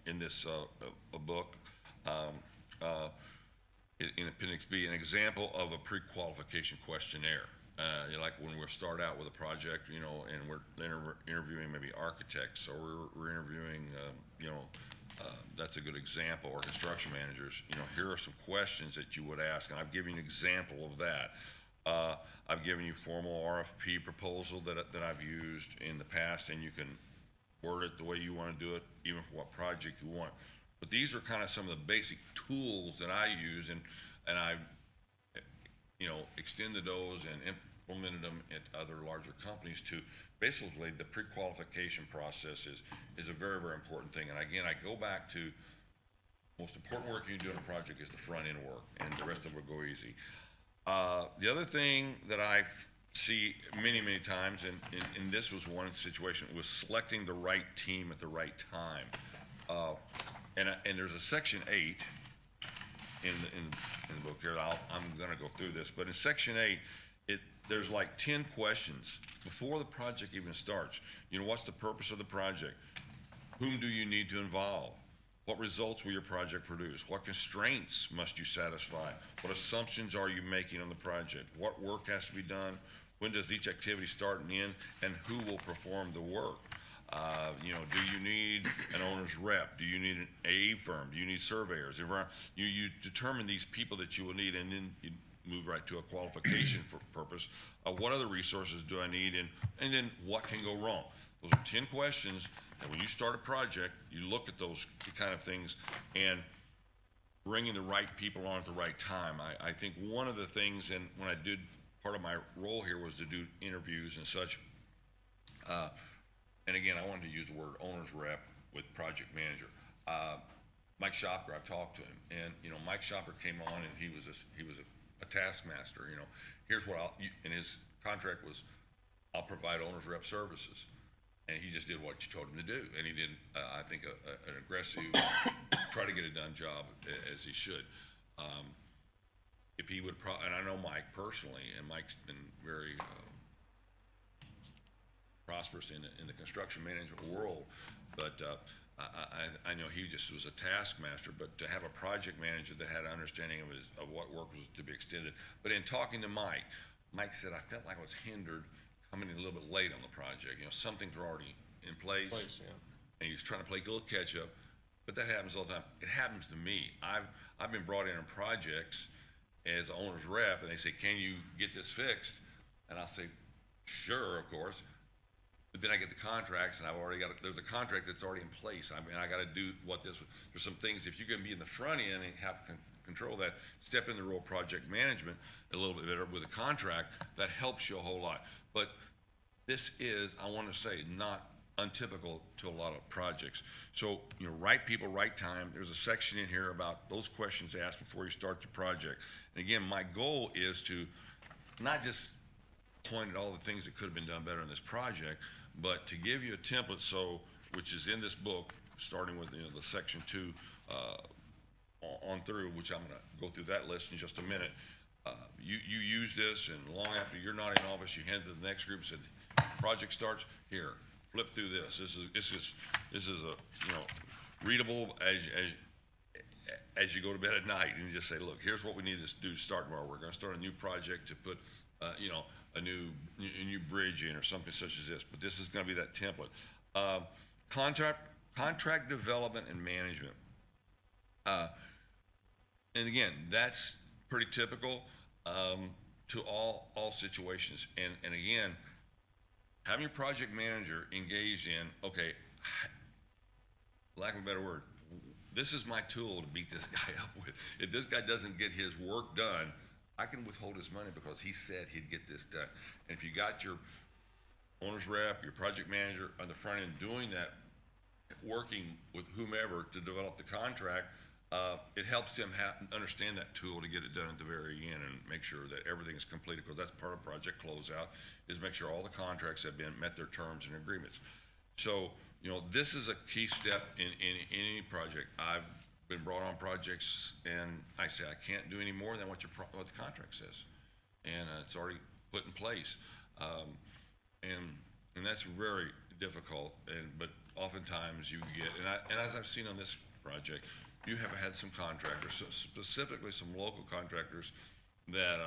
[SPEAKER 10] in this, a book, in Appendix B, an example of a pre-qualification questionnaire. Like when we start out with a project, you know, and we're interviewing maybe architects, or we're interviewing, you know, that's a good example, or construction managers. You know, here are some questions that you would ask, and I've given you an example of that. I've given you formal RFP proposal that I've used in the past, and you can word it the way you want to do it, even for what project you want. But these are kind of some of the basic tools that I use, and I've, you know, extended those and implemented them at other larger companies to basically the pre-qualification process is a very, very important thing. And again, I go back to most important work you can do on a project is the front end work, and the rest of it will go easy. The other thing that I see many, many times, and this was one situation, was selecting the right team at the right time. And there's a section 8 in the book here. I'm gonna go through this, but in section 8, there's like 10 questions before the project even starts. You know, what's the purpose of the project? Whom do you need to involve? What results will your project produce? What constraints must you satisfy? What assumptions are you making on the project? What work has to be done? When does each activity start and end? And who will perform the work? You know, do you need an owner's rep? Do you need an AE firm? Do you need surveyors? You determine these people that you will need, and then you move right to a qualification for purpose. What other resources do I need? And then what can go wrong? Those are 10 questions that when you start a project, you look at those kind of things, and bringing the right people on at the right time. I think one of the things, and when I did, part of my role here was to do interviews and such, and again, I wanted to use the word owner's rep with project manager. Mike Shopper, I've talked to him, and you know, Mike Shopper came on, and he was a taskmaster. You know, here's what and his contract was, I'll provide owner's rep services, and he just did what you told him to do, and he did, I think, an aggressive, try to get it done job as he should. If he would, and I know Mike personally, and Mike's been very prosperous in the construction management world, but I know he just was a taskmaster. But to have a project manager that had an understanding of what work was to be extended. But in talking to Mike, Mike said, I felt like I was hindered coming in a little bit late on the project. You know, some things were already in place,
[SPEAKER 3] Yeah.
[SPEAKER 10] and he was trying to play a little catch up. But that happens all the time. It happens to me. I've been brought in on projects as an owner's rep, and they say, can you get this fixed? And I'll say, sure, of course. But then I get the contracts, and I've already got there's a contract that's already in place. I mean, I got to do there's some things, if you can be in the front end and have control that, step in the role of project management a little bit better with a contract, that helps you a whole lot. But this is, I want to say, not untypical to a lot of projects. So, you know, right people, right time. There's a section in here about those questions asked before you start the project. And again, my goal is to not just point at all the things that could have been done better in this project, but to give you a template, which is in this book, starting with, you know, the section 2 on through, which I'm going to go through that list in just a minute. You use this, and long after you're not in office, you hand it to the next group and said, project starts here. Flip through this. This is a, you know, readable as you go to bed at night, and you just say, look, here's what we need to do to start tomorrow. We're going to start a new project to put, you know, a new bridge in or something such as this. But this is going to be that template. Contract development and management. And again, that's pretty typical to all situations. And again, having your project manager engaged in, okay, lack of a better word, this is my tool to beat this guy up with. If this guy doesn't get his work done, I can withhold his money because he said he'd get this done. And if you got your owner's rep, your project manager on the front end doing that, working with whomever to develop the contract, it helps them understand that tool to get it done at the very end and make sure that everything is completed, because that's part of project closeout, is make sure all the contracts have met their terms and agreements. So, this is a key step in any project. I've been brought on projects and I say, I can't do any more than what the contract says. And it's already put in place. And that's very difficult, but oftentimes you get, and as I've seen on this project, you have had some contractors, so specifically some local contractors that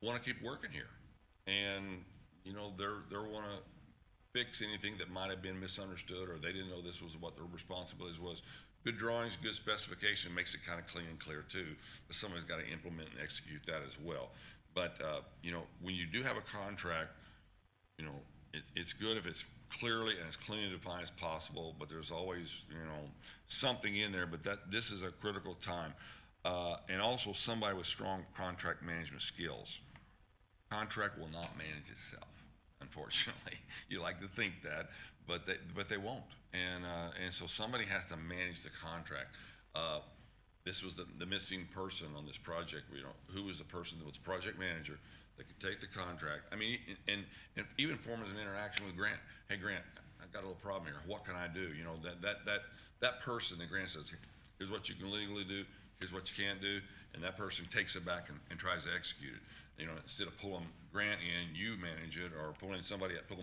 [SPEAKER 10] want to keep working here, and they want to fix anything that might have been misunderstood, or they didn't know this was what their responsibilities was. Good drawings, good specification makes it kind of clean and clear too, but somebody's got to implement and execute that as well. But when you do have a contract, it's good if it's clearly and as cleanly defined as possible, but there's always, something in there, but this is a critical time. And also somebody with strong contract management skills. Contract will not manage itself, unfortunately. You like to think that, but they won't. And so somebody has to manage the contract. This was the missing person on this project. Who was the person that was project manager that could take the contract? I mean, and even form as an interaction with Grant. Hey, Grant, I've got a little problem here. What can I do? That person that Grant says, here's what you can legally do, here's what you can't do, and that person takes it back and tries to execute it. Instead of pulling Grant in, you manage it, or pulling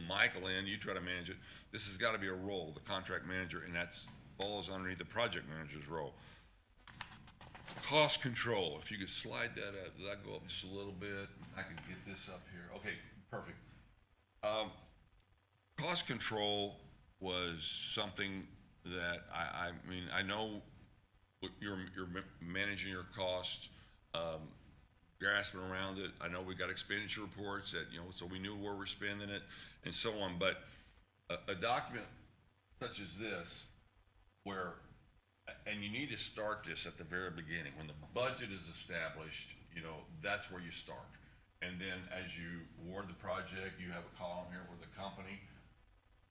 [SPEAKER 10] Michael in, you try to manage it. This has got to be a role, the contract manager, and that falls underneath the project manager's role. Cost control, if you could slide that up, does that go up just a little bit? I can get this up here. Okay, perfect. Cost control was something that I know you're managing your costs, grasping around it. I know we got expenditure reports that, so we knew where we're spending it and so on, but a document such as this, where, and you need to start this at the very beginning. When the budget is established, that's where you start. And then as you award the project, you have a column here where the company,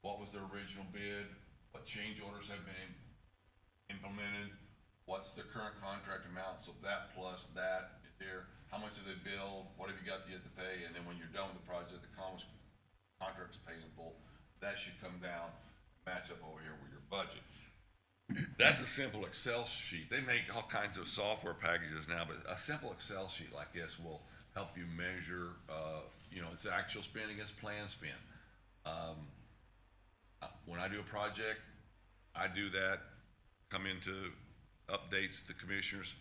[SPEAKER 10] what was their original bid, what change orders have been implemented, what's the current contract amount, so that plus that is there, how much do they bill, what have you got yet to pay, and then when you're done with the project, the contract's paid in full, that should come down, match up over here with your budget. That's a simple Excel sheet. They make all kinds of software packages now, but a simple Excel sheet like this will help you measure, it's actual spend against planned spend. When I do a project, I do that, come into updates, the commissioners,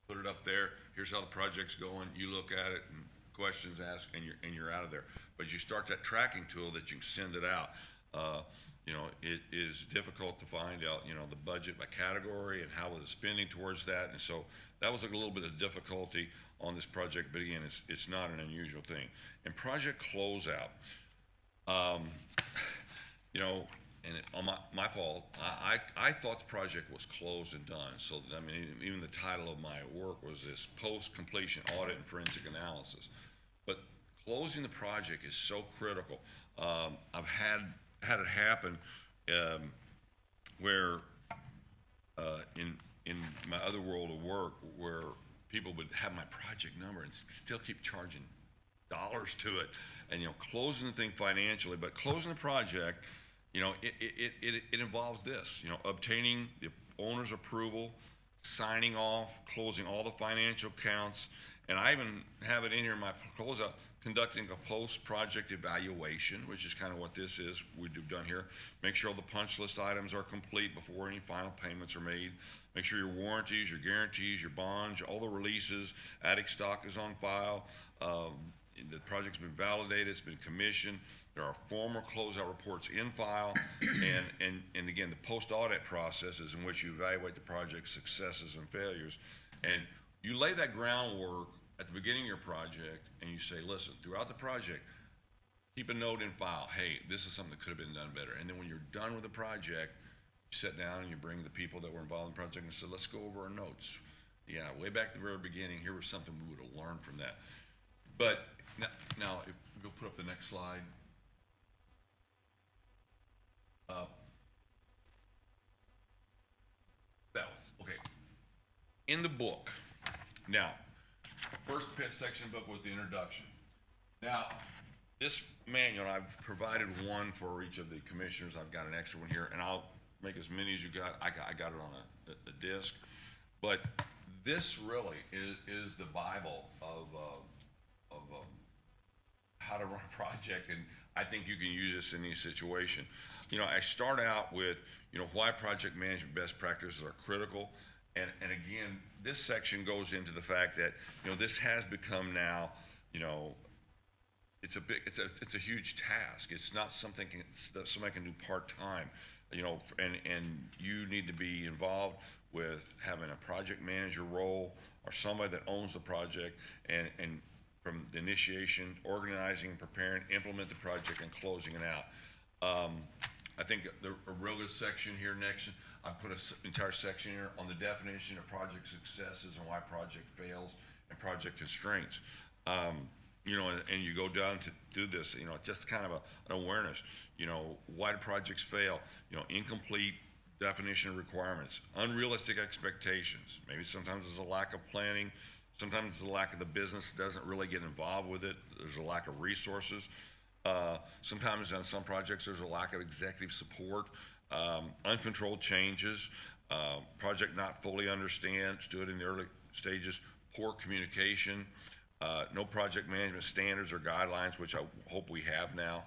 [SPEAKER 10] put it up there. Here's how the project's going. You look at it and questions asked, and you're out of there. But you start that tracking tool that you can send it out. It is difficult to find out, the budget by category and how was the spending towards that. And so that was a little bit of difficulty on this project, but again, it's not an unusual thing. And project closeout, and on my fault, I thought the project was closed and done. So, even the title of my work was this post-completion audit and forensic analysis. But closing the project is so critical. I've had it happen where in my other world of work, where people would have my project number and still keep charging dollars to it, and closing the thing financially, but closing the project, it involves this, obtaining the owner's approval, signing off, closing all the financial accounts, and I even have it in here in my closeout, conducting a post-project evaluation, which is kind of what this is we've done here. Make sure all the punch list items are complete before any final payments are made. Make sure your warranties, your guarantees, your bonds, all the releases, attic stock is on file. The project's been validated, it's been commissioned. There are formal closeout reports in file, and again, the post-audit process is in which you evaluate the project's successes and failures. And you lay that groundwork at the beginning of your project, and you say, listen, throughout the project, keep a note in file, hey, this is something that could have been done better. And then when you're done with the project, you sit down and you bring the people that were involved in the project and say, let's go over our notes. Yeah, way back at the very beginning, here was something we would have learned from that. But now if we'll put up the next slide. Okay. in the book, now, first section of the book was the introduction. Now, this manual, I've provided one for each of the commissioners. I've got an extra one here, and I'll make as many as you got. I got it on a disc. But this really is the Bible of how to run a project, and I think you can use this in any situation. You know, I start out with, you know, why project management best practices are critical. And again, this section goes into the fact that, you know, this has become now, you know, it's a huge task. It's not something that somebody can do part-time, you know, and you need to be involved with having a project manager role or somebody that owns the project and from the initiation, organizing, preparing, implement the project, and closing it out. I think a real good section here next, I put an entire section here on the definition of project successes and why project fails and project constraints. You know, and you go down to do this, you know, just kind of an awareness, you know, why do projects fail? You know, incomplete definition of requirements, unrealistic expectations. Maybe sometimes there's a lack of planning. Sometimes it's the lack of the business doesn't really get involved with it. There's a lack of resources. Sometimes on some projects, there's a lack of executive support, uncontrolled changes, project not fully understood in the early stages, poor communication, no project management standards or guidelines, which I hope we have now,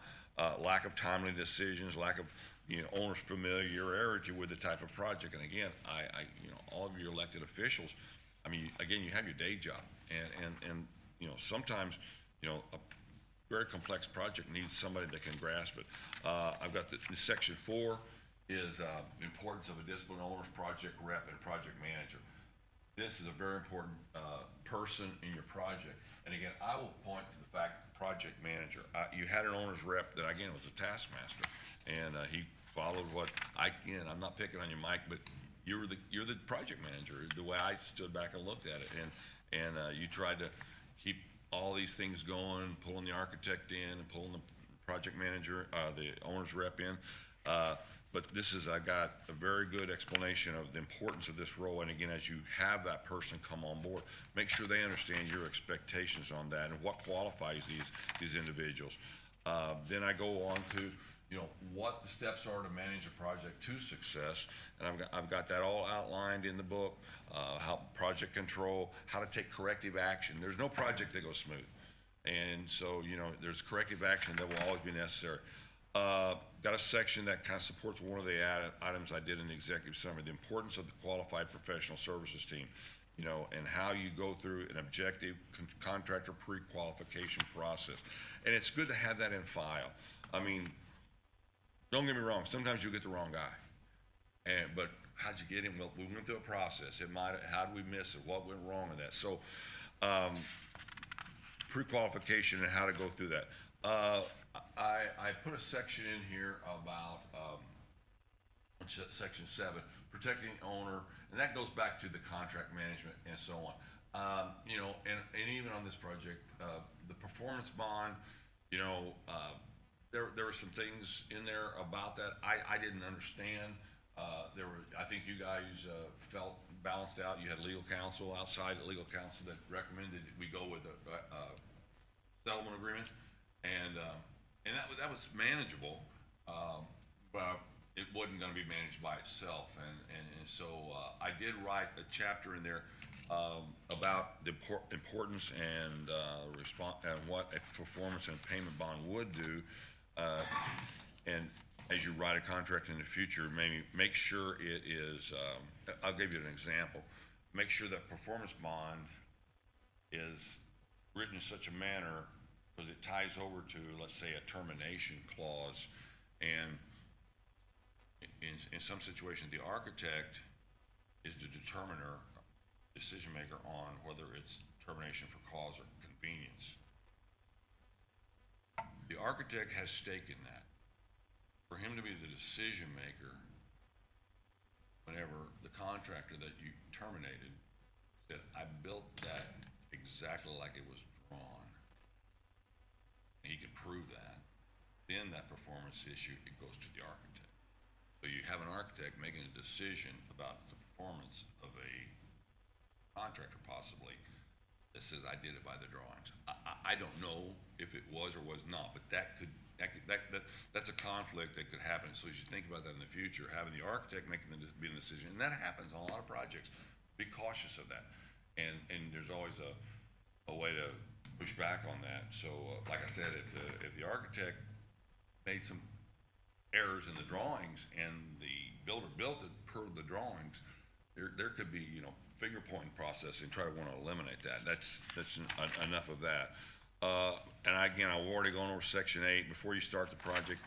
[SPEAKER 10] lack of timely decisions, lack of, you know, owner's familiarity with the type of project. And again, you know, all of your elected officials, I mean, again, you have your day job, and you know, sometimes, you know, a very complex project needs somebody that can grasp it. I've got the section 4 is the importance of a disciplined owner's project rep and project manager. This is a very important person in your project. And again, I will point to the fact that the project manager, you had an owner's rep that again was a taskmaster, and he followed what again, I'm not picking on you, Mike, but you're the project manager. The way I stood back and looked at it, and you tried to keep all these things going, pulling the architect in and pulling the project manager, the owner's rep in. But I got a very good explanation of the importance of this role. And again, as you have that person come on board, make sure they understand your expectations on that and what qualifies these individuals. Then I go on to, you know, what the steps are to manage a project to success. And I've got that all outlined in the book, how project control, how to take corrective action. There's no project that goes smooth. And so, you know, there's corrective action that will always be necessary. Got a section that kind of supports one of the items I did in the executive summary, the importance of the qualified professional services team, you know, and how you go through an objective contractor pre-qualification process. And it's good to have that in file. I mean, don't get me wrong, sometimes you get the wrong guy. But how'd you get him? Well, we went through a process. How did we miss it? What went wrong in that? So, pre-qualification and how to go through that. I put a section in here about section 7, protecting owner, and that goes back to the contract management and so on. You know, and even on this project, the performance bond, you know, there were some things in there about that I didn't understand. I think you guys felt balanced out. You had legal counsel, outside legal counsel that recommended we go with a settlement agreement, and that was manageable, but it wasn't going to be managed by itself. And so I did write a chapter in there about the importance and and what a performance and payment bond would do. And as you write a contract in the future, maybe make sure it is, I'll give you an example. Make sure that performance bond is written in such a manner because it ties over to, let's say, a termination clause. And in some situations, the architect is the determiner, decision maker on whether it's termination for cause or convenience. The architect has stake in that. For him to be the decision maker whenever the contractor that you terminated said, I built that exactly like it was drawn, and he can prove that, then that performance issue, it goes to the architect. So you have an architect making a decision about the performance of a contractor possibly that says, I did it by the drawings. I don't know if it was or was not, but that's a conflict that could happen. So as you think about that in the future, having the architect making the decision, and that happens on a lot of projects, be cautious of that. And there's always a way to push back on that. So like I said, if the architect made some errors in the drawings and the builder built it per the drawings, there could be, finger pointing process and try to want to eliminate that. That's enough of that. And again, I've already gone over section 8. Before you start the project,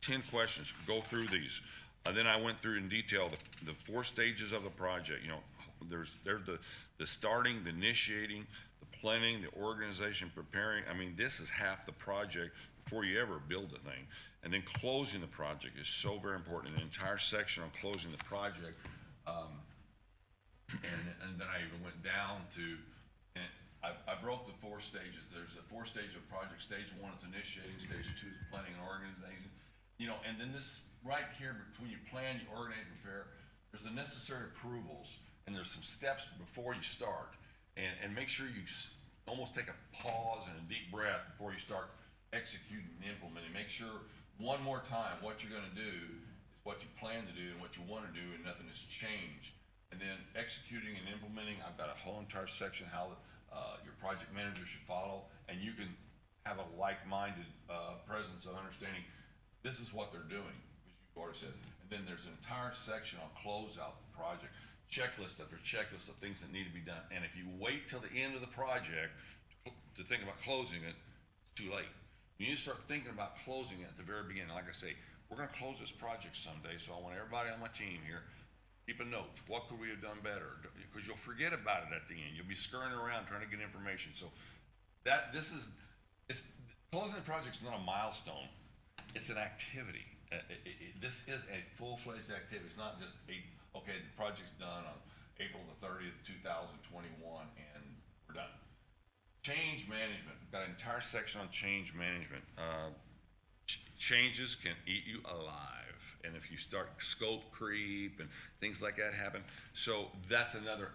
[SPEAKER 10] 10 questions. Go through these. Then I went through in detail the 4 stages of the project. There's the starting, the initiating, the planning, the organization, preparing. I mean, this is half the project before you ever build the thing. And then closing the project is so very important. An entire section on closing the project. And then I even went down to, and I broke the 4 stages. There's a 4 stage of project. Stage 1 is initiating, stage 2 is planning and organization. And then this right here between you plan, you organize, prepare, there's the necessary approvals, and there's some steps before you start. And make sure you almost take a pause and a deep breath before you start executing and implementing. Make sure one more time what you're gonna do is what you plan to do and what you wanna do, and nothing has changed. And then executing and implementing, I've got a whole entire section how your project manager should follow, and you can have a like-minded presence of understanding this is what they're doing, as you've already said. And then there's an entire section on close out the project, checklist after checklist of things that need to be done. And if you wait till the end of the project to think about closing it, it's too late. You need to start thinking about closing it at the very beginning. Like I say, we're gonna close this project someday, so I want everybody on my team here, keep a note. What could we have done better? Because you'll forget about it at the end. You'll be scurrying around trying to get information. So closing the project's not a milestone. It's an activity. This is a full-fledged activity. It's not just okay, the project's done on April the 30th, 2021, and we're done. Change management. We've got an entire section on change management. Changes can eat you alive. And if you start scope creep and things like that happen. So that's another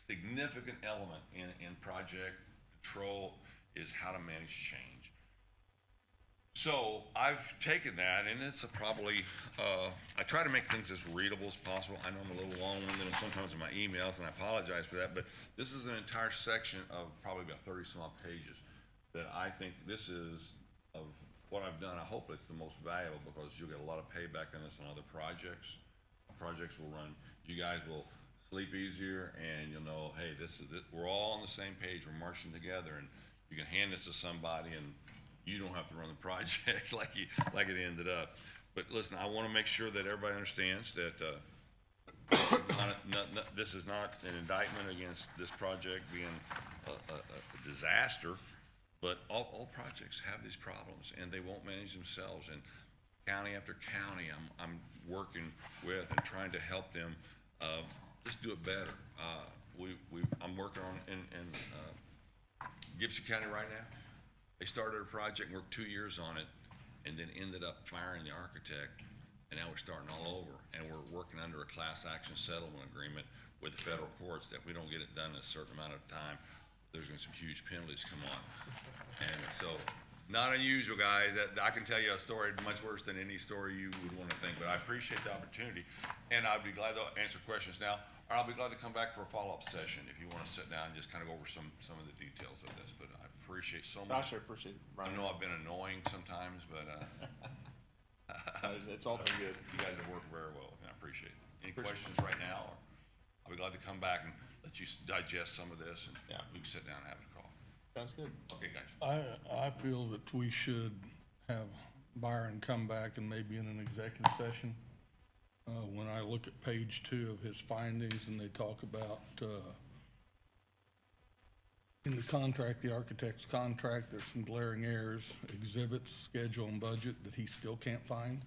[SPEAKER 10] significant element in project control is how to manage change. So I've taken that, and it's probably, I try to make things as readable as possible. I know I'm a little long-winded sometimes in my emails, and I apologize for that, but this is an entire section of probably about 30-some odd pages that I think this is of what I've done. I hope it's the most valuable because you'll get a lot of payback on this on other projects. Projects will run, you guys will sleep easier, and you'll know, hey, this is it. We're all on the same page, we're marching together, and you can hand this to somebody and you don't have to run the project like it ended up. But listen, I want to make sure that everybody understands that this is not an indictment against this project being a disaster, but all projects have these problems and they won't manage themselves. And county after county, I'm working with and trying to help them just do it better. I'm working on in Gibson County right now. They started a project, worked 2 years on it, and then ended up firing the architect, and now we're starting all over. And we're working under a class action settlement agreement with the federal courts that we don't get it done in a certain amount of time, there's gonna be some huge penalties come on. And so, not unusual, guys. I can tell you a story much worse than any story you would wanna think, but I appreciate the opportunity. And I'd be glad to answer questions now, or I'll be glad to come back for a follow-up session if you wanna sit down and just kind of go over some of the details of this, but I appreciate so much.
[SPEAKER 3] I sure appreciate it,
[SPEAKER 10] I
[SPEAKER 3] Brian.
[SPEAKER 10] know I've been annoying sometimes, but
[SPEAKER 3] It's all been good.
[SPEAKER 10] you guys have worked very well, and I appreciate it. Any
[SPEAKER 3] Appreciate
[SPEAKER 10] questions right now? Or I'll be glad to come back and let you digest some of this, and
[SPEAKER 3] Yeah.
[SPEAKER 10] we can sit down and have a call.
[SPEAKER 3] Sounds good.
[SPEAKER 10] Okay, guys.
[SPEAKER 1] I feel that we should have Byron come back and maybe in an executive session. When I look at page 2 of his findings and they talk about, in the contract, the architect's contract, there's some glaring errors, exhibits, schedule, and budget that he still can't find.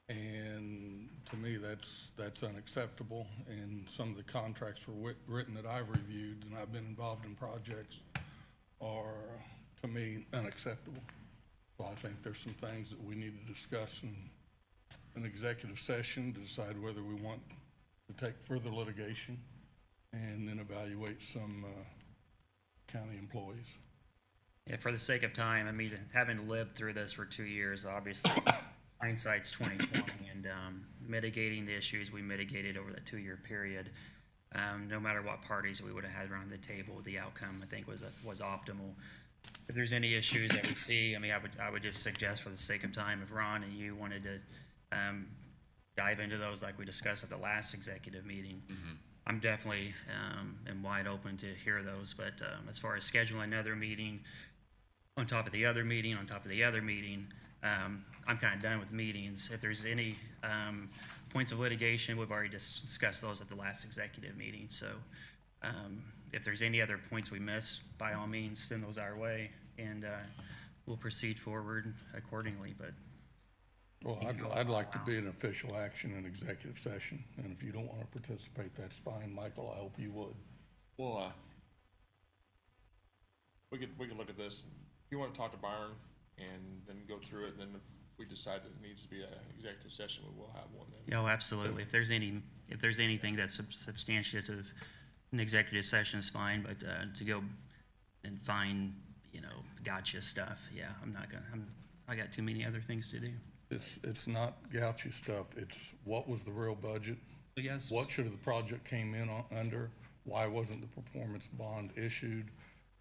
[SPEAKER 1] And to me, that's unacceptable. And some of the contracts were written that I've reviewed and I've been involved in projects are, to me, unacceptable. So I think there's some things that we need to discuss in an executive session to decide whether we want to take further litigation and then evaluate some county employees.
[SPEAKER 5] Yeah, for the sake of time, I mean, having lived through this for 2 years, obviously, hindsight's 20/20, and mitigating the issues we mitigated over that 2-year period. No matter what parties we would have had around the table, the outcome, I think, was optimal. If there's any issues that we see, I mean, I would just suggest, for the sake of time, if Ron and you wanted to dive into those like we discussed at the last executive meeting, I'm definitely am wide open to hear those. But as far as scheduling another meeting on top of the other meeting, on top of the other meeting, I'm kind of done with meetings. If there's any points of litigation, we've already discussed those at the last executive meeting. So if there's any other points we missed, by all means, send those our way, and we'll proceed forward accordingly. But
[SPEAKER 1] Well, I'd like to be an official action in executive session, and if you don't want to participate, that's fine. Michael, I hope you would.
[SPEAKER 3] Well, we could look at this. If you want to talk to Byron and then go through it, and then if we decide that it needs to be an executive session, we will have one then.
[SPEAKER 5] oh, absolutely. If there's anything that's substantiative, an executive session is fine. But to go and find, gotcha stuff, yeah, I got too many other things to do.
[SPEAKER 1] It's not gouchy stuff. It's what was the real budget?
[SPEAKER 5] Yes.
[SPEAKER 1] What should have the project came in under? Why wasn't the performance bond issued?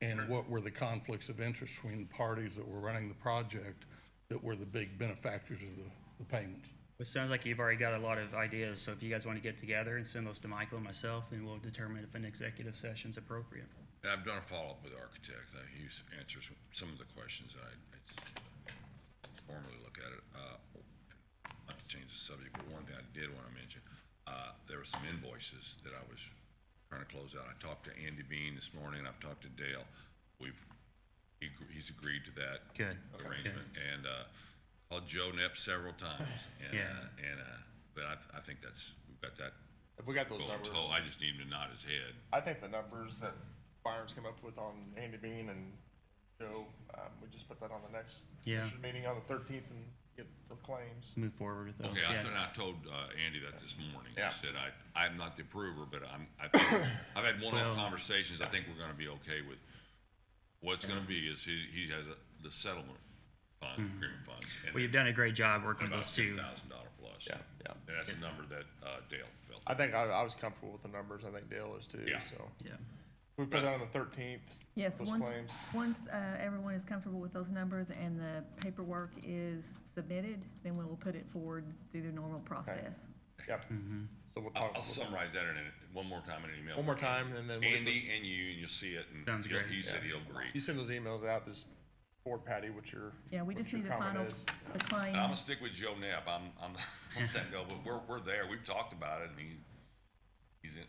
[SPEAKER 1] And what were the conflicts of interest between the parties that were running the project that were the big benefactors of the payments?
[SPEAKER 5] It sounds like you've already got a lot of ideas, so if you guys want to get together and send those to Michael and myself, then we'll determine if an executive session's appropriate.
[SPEAKER 10] And I've done a follow-up with the architect. He answers some of the questions that I formally look at it. Not to change the subject, but one thing I did want to mention, there were some invoices that I was trying to close out. I talked to Andy Bean this morning. I've talked to Dale. He's agreed to that
[SPEAKER 5] Good.
[SPEAKER 10] arrangement, and called Joe Nepp several times. And, but I think we've got that.
[SPEAKER 3] If we got those
[SPEAKER 10] goal
[SPEAKER 3] numbers,
[SPEAKER 10] I just need him to nod his head.
[SPEAKER 3] I think the numbers that Byron's come up with on Andy Bean and Joe, we just put that on the next commission meeting on the 13th and get for claims.
[SPEAKER 5] Move forward with those.
[SPEAKER 10] Okay,
[SPEAKER 5] yeah.
[SPEAKER 10] I told Andy that this morning.
[SPEAKER 3] Yeah.
[SPEAKER 10] I said I'm not the approver, but I think I've had one-off conversations. I think we're going to be okay with what's going to be. Is he has the settlement fund, agreement funds. And
[SPEAKER 5] Well, you've done a great job working with
[SPEAKER 10] about
[SPEAKER 5] those two.
[SPEAKER 10] $10,000 plus.
[SPEAKER 3] Yeah.
[SPEAKER 10] And that's the number that Dale felt.
[SPEAKER 3] I think I was comfortable with the numbers. I think Dale is too.
[SPEAKER 10] Yeah.
[SPEAKER 3] So
[SPEAKER 5] Yeah.
[SPEAKER 3] we put that on the 13th.
[SPEAKER 7] Yes,
[SPEAKER 3] those
[SPEAKER 7] once
[SPEAKER 3] claims.
[SPEAKER 7] everyone is comfortable with those numbers and the paperwork is submitted, then we will put it forward through the normal process.
[SPEAKER 3] Yep. So we'll talk.
[SPEAKER 10] I'll summarize that one more time in an email.
[SPEAKER 3] One more time, and then we'll get
[SPEAKER 10] Andy and you'll see it. And
[SPEAKER 5] Sounds great.
[SPEAKER 10] He said he'll agree.
[SPEAKER 3] you send those emails out. This board, Patty, what your
[SPEAKER 7] Yeah, we just
[SPEAKER 3] what your
[SPEAKER 7] need the final,
[SPEAKER 3] comment is.
[SPEAKER 7] the claim.
[SPEAKER 10] I'm gonna stick with Joe Knapp. I'm let that go, but we're there. We've talked about it, and he's in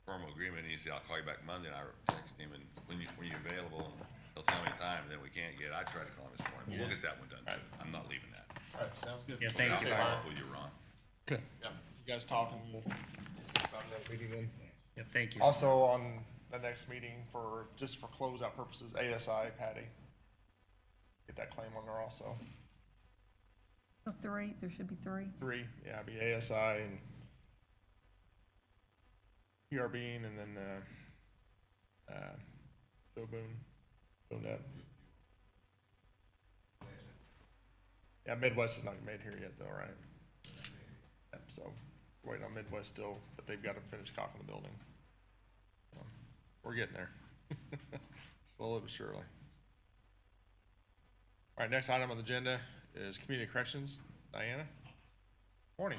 [SPEAKER 10] firm agreement. And he said, "I'll call you back Monday." And I text him, and when you're available, and he'll tell me a time. And then we can't get. I tried to call him this morning. But we'll get that one done too. I'm not leaving that.
[SPEAKER 3] All right, sounds good.
[SPEAKER 5] Yeah, thank
[SPEAKER 10] I'll
[SPEAKER 5] you,
[SPEAKER 10] follow
[SPEAKER 5] Byron.
[SPEAKER 10] up with you, Ron.
[SPEAKER 1] Okay.
[SPEAKER 3] Yeah, you guys talk, and we'll see about that meeting then.
[SPEAKER 5] Yeah, thank you.
[SPEAKER 3] Also on the next meeting just for closeout purposes, ASI, Patty. Get that claim on there also.
[SPEAKER 7] So three, there should be three.
[SPEAKER 3] 3, yeah, it'd be ASI and PR Bean, and then Joe Boone, Joe Knapp. Yeah, Midwest is not made here yet though, right? Yep, so waiting on Midwest still, but they've got to finish caulking the building. So, we're getting there. Slowly but surely. All right, next item on the agenda is community corrections. Diana? Morning.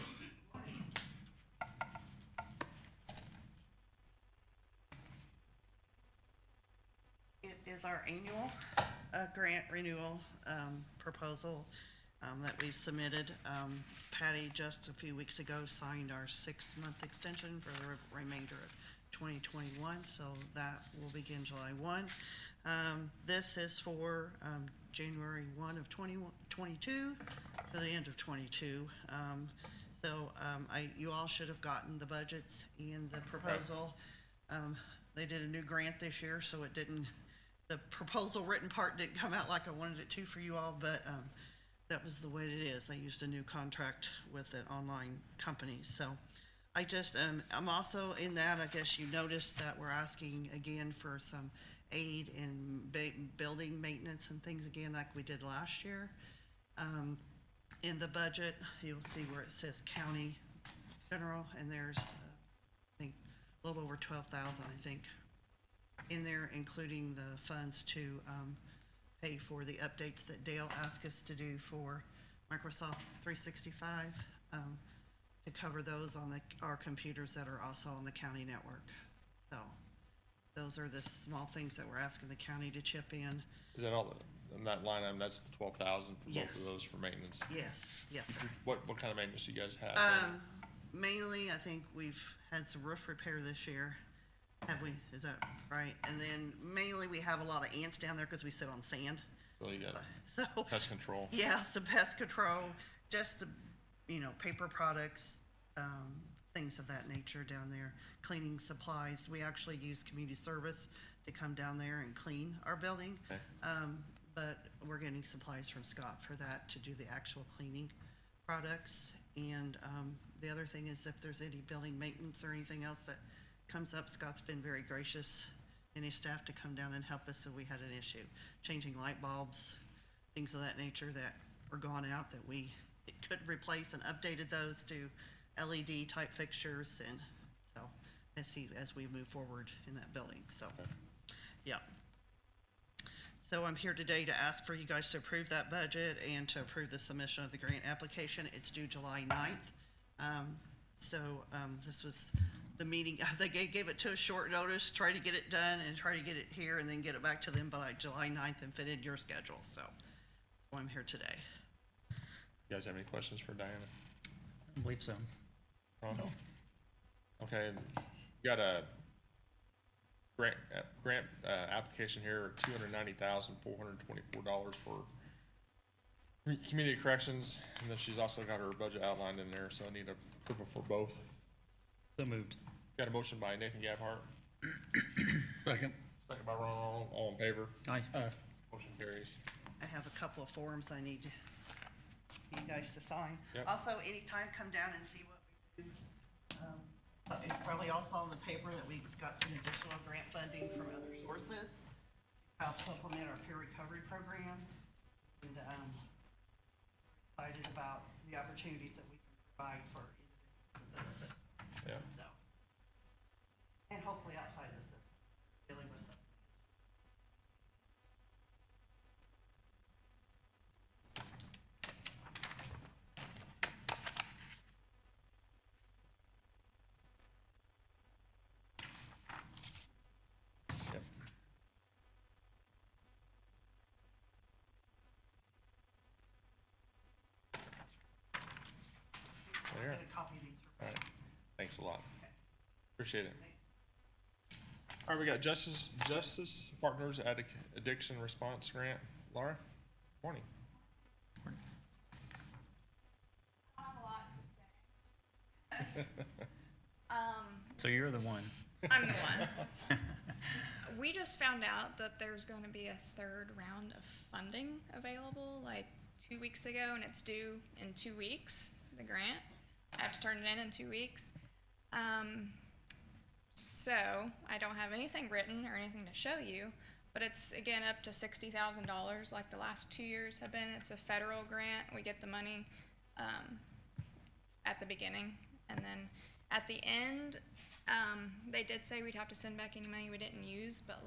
[SPEAKER 11] It is our annual grant renewal proposal that we've submitted. Patty just a few weeks ago signed our 6-month extension for the remainder of 2021, so that will begin July 1. This is for January 1 of 2022 to the end of 22. You all should have gotten the budgets and the proposal. They did a new grant this year, so the proposal written part didn't come out like I wanted it to for you all, but that was the way it is. I used a new contract with an online company. So I just, I'm also in that, I guess you noticed that we're asking again for some aid in building maintenance and things again like we did last year. In the budget, you'll see where it says county general, and there's, I think, a little over 12,000, I think, in there, including the funds to pay for the updates that Dale asked us to do for Microsoft 365, to cover those on our computers that are also on the county network. So those are the small things that we're asking the county to chip in.
[SPEAKER 3] Is that all, in that line item, that's the 12,000 for both
[SPEAKER 11] Yes.
[SPEAKER 3] of those for maintenance?
[SPEAKER 11] Yes, yes, sir.
[SPEAKER 3] What kind of maintenance do you guys have?
[SPEAKER 11] Mainly, I think we've had some roof repair this year. Have we? Is that right? And then mainly we have a lot of ants down there because we sit on sand.
[SPEAKER 3] So you got
[SPEAKER 11] So,
[SPEAKER 3] pest control.
[SPEAKER 11] yeah, some pest control, just, paper products, things of that nature down there. Cleaning supplies. We actually use community service to come down there and clean our building.
[SPEAKER 3] Okay.
[SPEAKER 11] But we're getting supplies from Scott for that to do the actual cleaning products. And the other thing is if there's any building maintenance or anything else that comes up, Scott's been very gracious and his staff to come down and help us if we had an issue. Changing light bulbs, things of that nature that were gone out that we could replace, and updated those to LED type fixtures. And so as we move forward in that building. So, yeah. So I'm here today to ask for you guys to approve that budget and to approve the submission of the grant application. It's due July 9th. This was the meeting. They gave it to a short notice, try to get it done and try to get it here and then get it back to them by July 9th and fit in your schedule. So that's why I'm here today.
[SPEAKER 3] You guys have any questions for Diana?
[SPEAKER 5] I believe so.
[SPEAKER 3] Ron? Okay, you got a grant application here, $290,424 for community corrections, and then she's also got her budget outlined in there, so I need approval for both.
[SPEAKER 5] So moved.
[SPEAKER 3] Got a motion by Nathan Gabhart,
[SPEAKER 1] Second.
[SPEAKER 3] second by Ron Aron, all in favor?
[SPEAKER 5] Aye.
[SPEAKER 3] Motion carries.
[SPEAKER 11] I have a couple of forms I need you guys to sign.
[SPEAKER 3] Yep.
[SPEAKER 11] Also, anytime come down and see what we do. It's probably also in the paper that we got some additional grant funding from other sources to help supplement our peer recovery program. And excited about the opportunities that we can provide for individuals within the system.
[SPEAKER 3] Yeah.
[SPEAKER 11] So, and hopefully outside the system, dealing with some.
[SPEAKER 3] Yep.
[SPEAKER 11] I'm
[SPEAKER 3] There.
[SPEAKER 11] gonna copy these for.
[SPEAKER 3] All right, thanks a lot. Appreciate it. All right, we got Justice Partners Addiction Response Grant. Laura, morning.
[SPEAKER 12] I have a lot to say.
[SPEAKER 5] So you're the one.
[SPEAKER 12] I'm the one. We just found out that there's going to be a third round of funding available like 2 weeks ago, and it's due in 2 weeks, the grant. I have to turn it in 2 weeks. So I don't have anything written or anything to show you, but it's again up to $60,000 like the last 2 years have been. It's a federal grant. We get the money at the beginning, and then at the end, they did say we'd have to send back any money we didn't use, but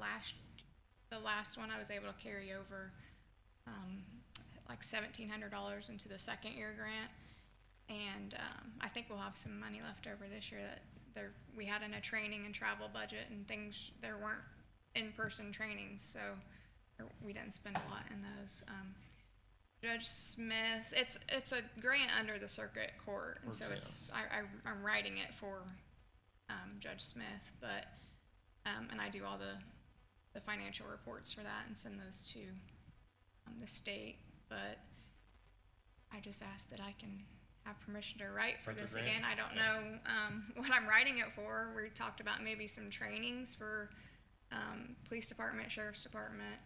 [SPEAKER 12] the last one I was able to carry over like $1,700 into the second year grant, and I think we'll have some money left over this year that we had in a training and travel budget and things. There weren't in-person trainings, so we didn't spend a lot in those. Judge Smith, it's a grant under the circuit court, and so I'm writing it for Judge Smith, but and I do all the financial reports for that and send those to the state. But I just ask that I can have permission to write for this again. I don't know what I'm writing it for. We talked about maybe some trainings for police department, sheriff's department,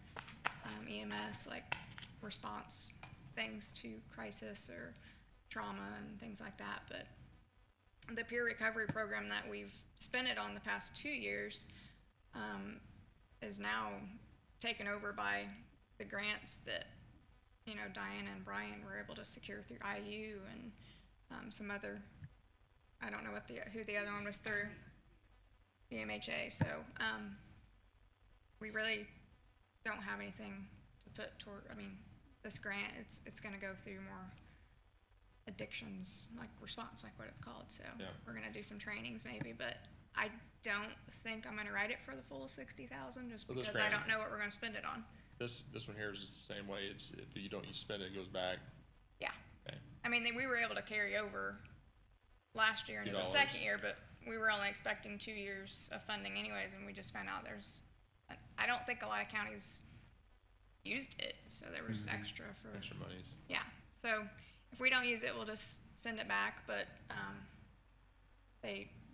[SPEAKER 12] EMS, like response things to crisis or trauma and things like that. But the peer recovery program that we've spent it on the past 2 years is now taken over by the grants that, you know, Diana and Brian were able to secure through IU and some other, I don't know who the other one was through, the MHA. So we really don't have anything to put toward, I mean, this grant, it's gonna go through more addictions, like response, like what it's called. So
[SPEAKER 3] Yeah.
[SPEAKER 12] we're gonna do some trainings maybe, but I don't think I'm gonna write it for the full 60,000 just
[SPEAKER 3] For this
[SPEAKER 12] because I
[SPEAKER 3] grant.
[SPEAKER 12] don't know what we're gonna spend it on.
[SPEAKER 3] This one here is the same way. It's, if you don't spend it, it goes back.
[SPEAKER 12] Yeah.
[SPEAKER 3] Okay.
[SPEAKER 12] I mean, we were able to carry over last year into the
[SPEAKER 3] $2.
[SPEAKER 12] second year, but we were only expecting 2 years of funding anyways, and we just found out I don't think a lot of counties used it, so there was extra for,
[SPEAKER 3] Extra monies.
[SPEAKER 12] yeah. So if we don't use it, we'll just send it back, but,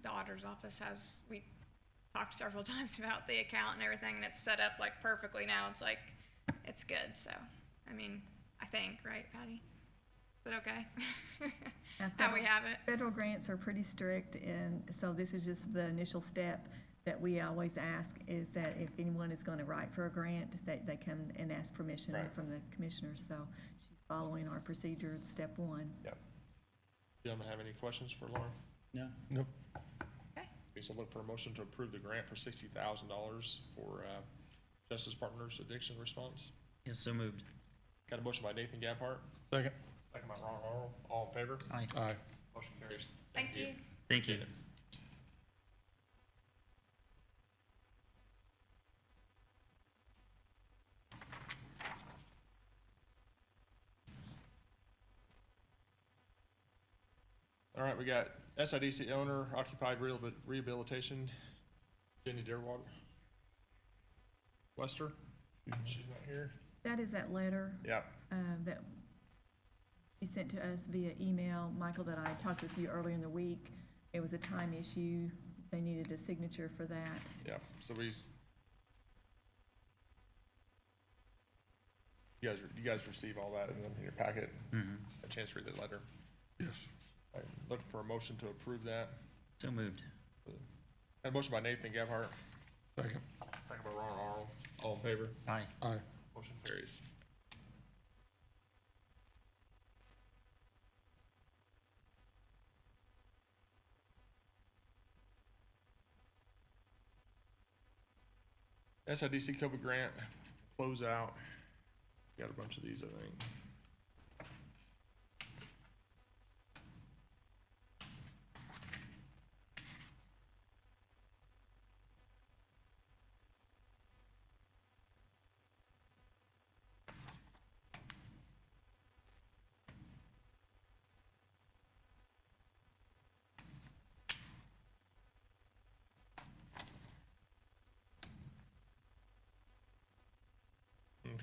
[SPEAKER 12] the auditor's office we talked several times about the account and everything, and it's set up like perfectly now. It's like, it's good, so, I mean, I think, right, Patty? Is it okay? How we have it?
[SPEAKER 7] Federal grants are pretty strict, and so this is just the initial step that we always ask, is that if anyone is gonna write for a grant, they come and ask permission
[SPEAKER 3] Right.
[SPEAKER 7] from the commissioners, so she's following our procedure, step one.
[SPEAKER 3] Yep. Gentlemen, have any questions for Lauren?
[SPEAKER 9] No.
[SPEAKER 1] Nope.
[SPEAKER 12] Okay.
[SPEAKER 3] Okay, so look for a motion to approve the grant for $60,000 for Justice Partners Addiction Response.
[SPEAKER 5] Yes, so moved.
[SPEAKER 3] Got a motion by Nathan Gabhart,
[SPEAKER 1] Second.
[SPEAKER 3] second by Ron Aurel. All in favor?
[SPEAKER 5] Aye.
[SPEAKER 1] Aye.
[SPEAKER 3] Motion carries.
[SPEAKER 12] Thank you.
[SPEAKER 5] Thank you.
[SPEAKER 3] Appreciate it. All right, we got SIDC owner occupied rehabilitation, Jenny Deerwater. Wester, she's not here.
[SPEAKER 7] That is that letter
[SPEAKER 3] Yep.
[SPEAKER 7] that you sent to us via email, Michael, that I talked with you earlier in the week. It was a time issue. They needed a signature for that.
[SPEAKER 3] Yep, so you guys receive all that in your packet?
[SPEAKER 5] Mm-hmm.
[SPEAKER 3] A chance to read the letter?
[SPEAKER 1] Yes.
[SPEAKER 3] I'm looking for a motion to approve that.
[SPEAKER 5] So moved.
[SPEAKER 3] Got a motion by Nathan Gabhart,
[SPEAKER 1] Second.
[SPEAKER 3] second by Ron Aurel. All in favor?
[SPEAKER 5] Aye.
[SPEAKER 1] Aye.
[SPEAKER 3] Motion carries. SIDC COVID grant closeout. Got a bunch of these, I think.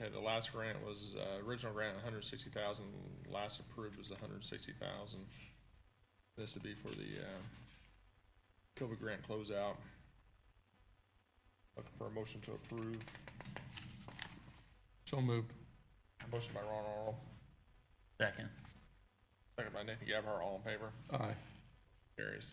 [SPEAKER 3] Okay, the last grant was, original grant, 160,000, last approved was 160,000. This would be for the, COVID grant closeout. Looking for a motion to approve.
[SPEAKER 1] So moved.
[SPEAKER 3] Motion by Ron Aurel,
[SPEAKER 5] Second.
[SPEAKER 3] second by Nathan Gabhart, all in favor?
[SPEAKER 1] Aye.
[SPEAKER 3] Carries.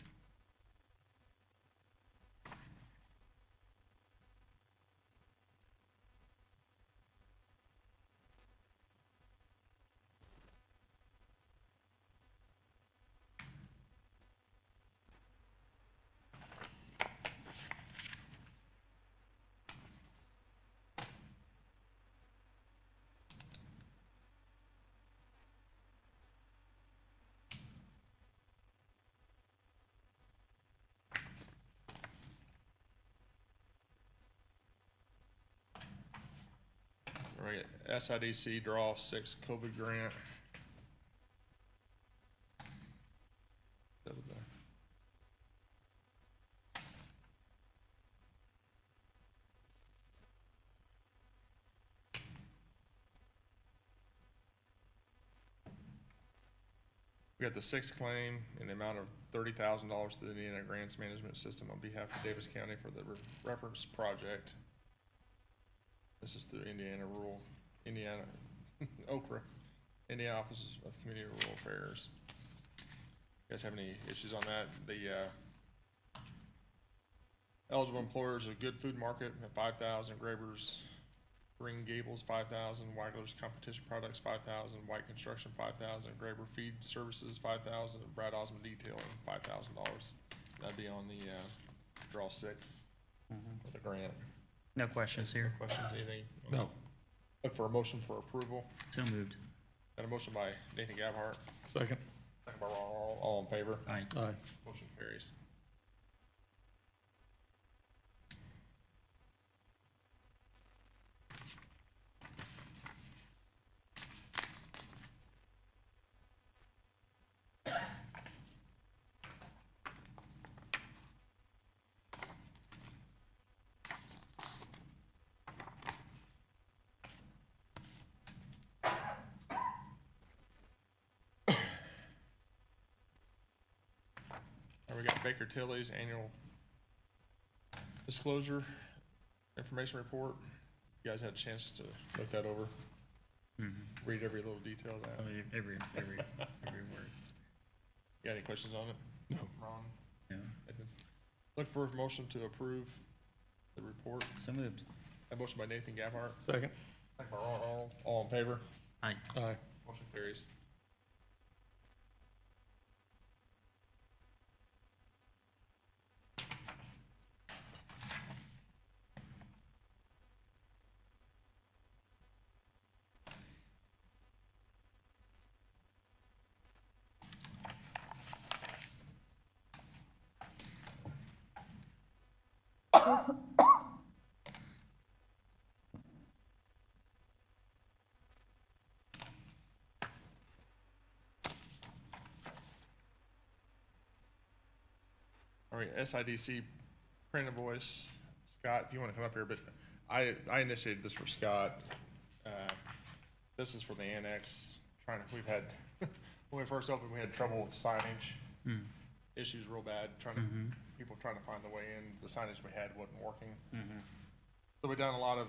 [SPEAKER 3] All right, SIDC draw 6 COVID grant. We got the 6th claim in the amount of $30,000 to the Indiana Grants Management System on behalf of Daviess County for the reference project. This is through Indiana Okra, Indiana Office of Community and Rural Affairs. guys have any issues on that? The eligible employers, a Good Food Market at 5,000, Gravers Green Gables 5,000, Wagler's Competition Products 5,000, White Construction 5,000, Graver Feed Services 5,000, and Brad Osmond Detailing $5,000. That'd be on the draw 6 for the grant.
[SPEAKER 5] No questions here.
[SPEAKER 3] Questions, anything?
[SPEAKER 1] No.
[SPEAKER 3] Look for a motion for approval.
[SPEAKER 5] So moved.
[SPEAKER 3] Got a motion by Nathan Gabhart,
[SPEAKER 1] Second.
[SPEAKER 3] second by Ron Aron. All in favor?
[SPEAKER 5] Aye.
[SPEAKER 1] Aye.
[SPEAKER 3] Motion carries. We got Baker Tilly's annual disclosure information report. You guys had a chance to look that over, read every little detail of that.
[SPEAKER 5] Oh, every word.
[SPEAKER 3] You got any questions on it?
[SPEAKER 1] No.
[SPEAKER 3] Ron?
[SPEAKER 5] No.
[SPEAKER 3] Edmund? Look for a motion to approve the report.
[SPEAKER 5] So moved.
[SPEAKER 3] A motion by Nathan Gabhart,
[SPEAKER 1] Second.
[SPEAKER 3] second by Ron Aron. All in favor?
[SPEAKER 5] Aye.
[SPEAKER 1] Aye.
[SPEAKER 3] Motion carries. All right, SIDC print invoice. Scott, if you want to come up here, but I initiated this for Scott. This is for the annex. We've had, when we first opened, we had trouble with signage. Issues real bad, people trying to find the way in. The signage we had wasn't working. So we done a lot of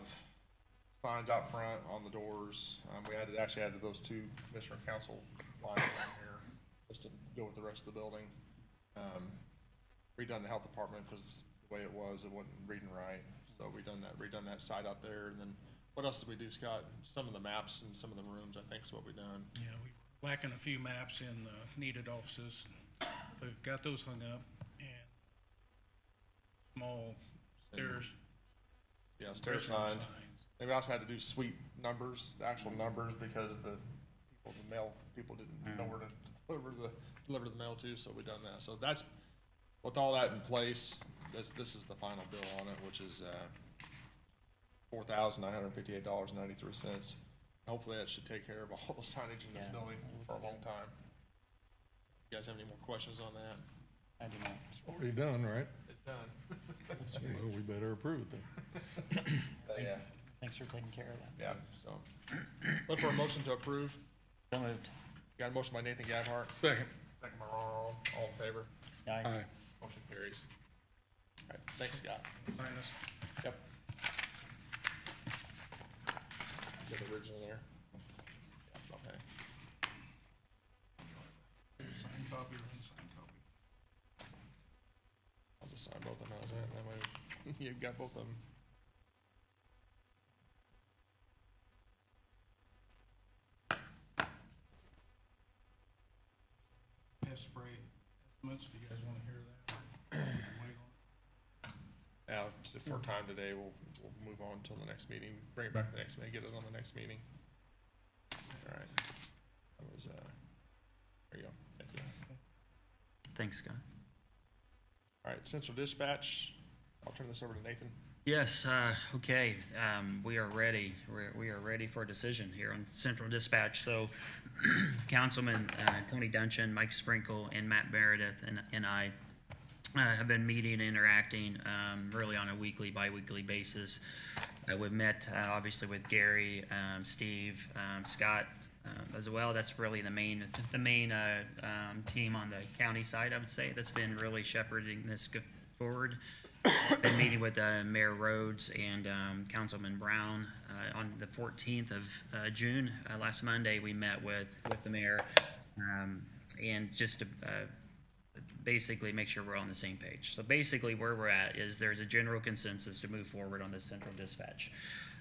[SPEAKER 3] signs out front on the doors. We actually added those 2 Commissioner Council lines down here just to go with the rest of the building. Redone the health department because the way it wasn't reading right. So redone that side out there. And then what else did we do, Scott? Some of the maps and some of the rooms, I think is what we done.
[SPEAKER 13] Yeah, we were lacking a few maps in the needed offices. We've got those hung up and small stairs.
[SPEAKER 3] Yeah, stair signs. And we also had to do suite numbers, the actual numbers, because the mail people didn't know where to deliver the mail to, so we done that. So that's, with all that in place, this is the final bill on it, which is $4,958.93. Hopefully that should take care of all the signage in this building for a long time. You guys have any more questions on that?
[SPEAKER 5] I do not.
[SPEAKER 1] It's already done, right?
[SPEAKER 3] It's done.
[SPEAKER 1] Well, we better approve it then.
[SPEAKER 3] Yeah,
[SPEAKER 5] Thanks for taking care of that.
[SPEAKER 3] yeah, so. Look for a motion to approve.
[SPEAKER 5] So moved.
[SPEAKER 3] Got a motion by Nathan Gabhart,
[SPEAKER 1] Second.
[SPEAKER 3] second by Ron Aron. All in favor?
[SPEAKER 5] Aye.
[SPEAKER 1] Aye.
[SPEAKER 3] Motion carries. All right, thanks, Scott.
[SPEAKER 13] Minus.
[SPEAKER 3] Yep. Got the original there? Yep, okay.
[SPEAKER 13] Signed copy or unsigned copy?
[SPEAKER 3] I'll just sign both of them, how's that? That way, you've got both of them.
[SPEAKER 13] Pest spray estimates, do you guys want to hear that? Wait on it.
[SPEAKER 3] Now, for time today, we'll move on until the next meeting, bring it back to the next meeting, get it on the next meeting. All right. That was, there you go. Thank you.
[SPEAKER 5] Thanks, Scott.
[SPEAKER 3] All right, Central Dispatch, I'll turn this over to Nathan.
[SPEAKER 5] Yes, okay, we are ready. We are ready for a decision here on Central Dispatch. So Councilman Tony Duncan, Mike Sprinkle, and Matt Meredith and I have been meeting and interacting really on a weekly, bi-weekly basis. We've met obviously with Gary, Steve, Scott as well. That's really the main team on the county side, I would say, that's been really shepherding this forward. Been meeting with Mayor Rhodes and Councilman Brown on the 14th of June. Last Monday, we met with the mayor and just basically make sure we're on the same page. So basically where we're at is there's a general consensus to move forward on this central dispatch.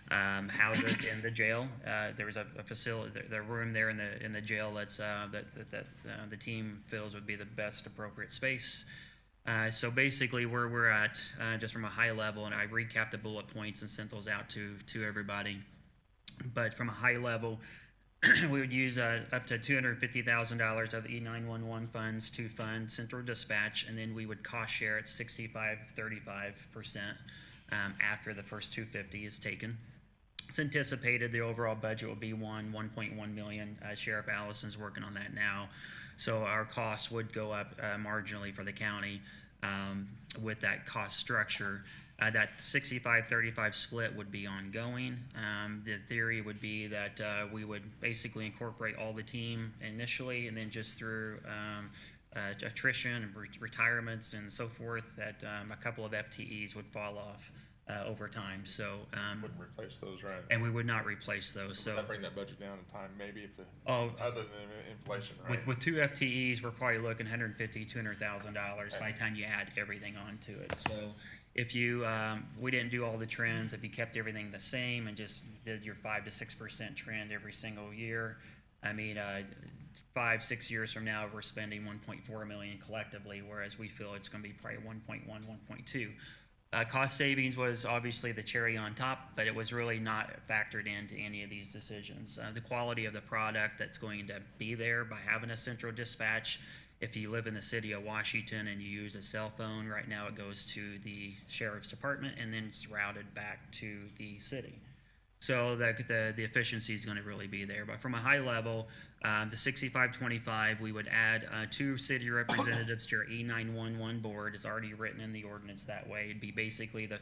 [SPEAKER 5] House it in the jail. There's a facility, the room there in the jail that's that the team feels would be the best appropriate space. So basically where we're at, just from a high level, and I recapped the bullet points and sent those out to everybody. But from a high level, we would use up to $250,000 of E911 funds to fund central dispatch, and then we would cost share at 65-35% after the first 250 is taken. It's anticipated the overall budget will be $1.1 million. Sheriff Allison's working on that now. So our costs would go up marginally for the county with that cost structure. That 65-35 split would be ongoing. The theory would be that we would basically incorporate all the team initially, and then just through attrition and retirements and so forth, that a couple of FTEs would fall off over time. So
[SPEAKER 3] Wouldn't replace those, right?
[SPEAKER 5] and we would not replace those.
[SPEAKER 3] So would that bring that budget down in time, maybe, if the,
[SPEAKER 5] Oh,
[SPEAKER 3] other than inflation, right?
[SPEAKER 5] with 2 FTEs, we're probably looking $150,000-$200,000 by the time you add everything onto it. So if you, we didn't do all the trends, if you kept everything the same and just did your 5 to 6% trend every single year, I mean, 5-6 years from now, we're spending $1.4 million collectively, whereas we feel it's going to be probably 1.1-1.2. Cost savings was obviously the cherry on top, but it was really not factored into any of these decisions. The quality of the product that's going to be there by having a central dispatch. If you live in the city of Washington and you use a cell phone, right now it goes to the sheriff's department and then it's routed back to the city. So the efficiency is going to really be there. But from a high level, the 65-25, we would add 2 city representatives to your E911 board. It's already written in the ordinance that way. It'd be basically the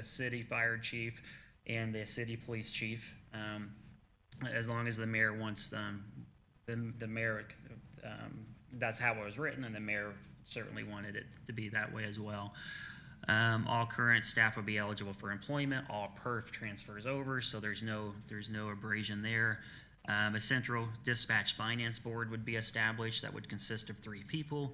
[SPEAKER 5] city fire chief and the city police chief, as long as the mayor wants them. The mayor, that's how it was written, and the mayor certainly wanted it to be that way as well. All current staff would be eligible for employment. All perf transfers over, so there's no abrasion there. A central dispatch finance board would be established that would consist of 3 people.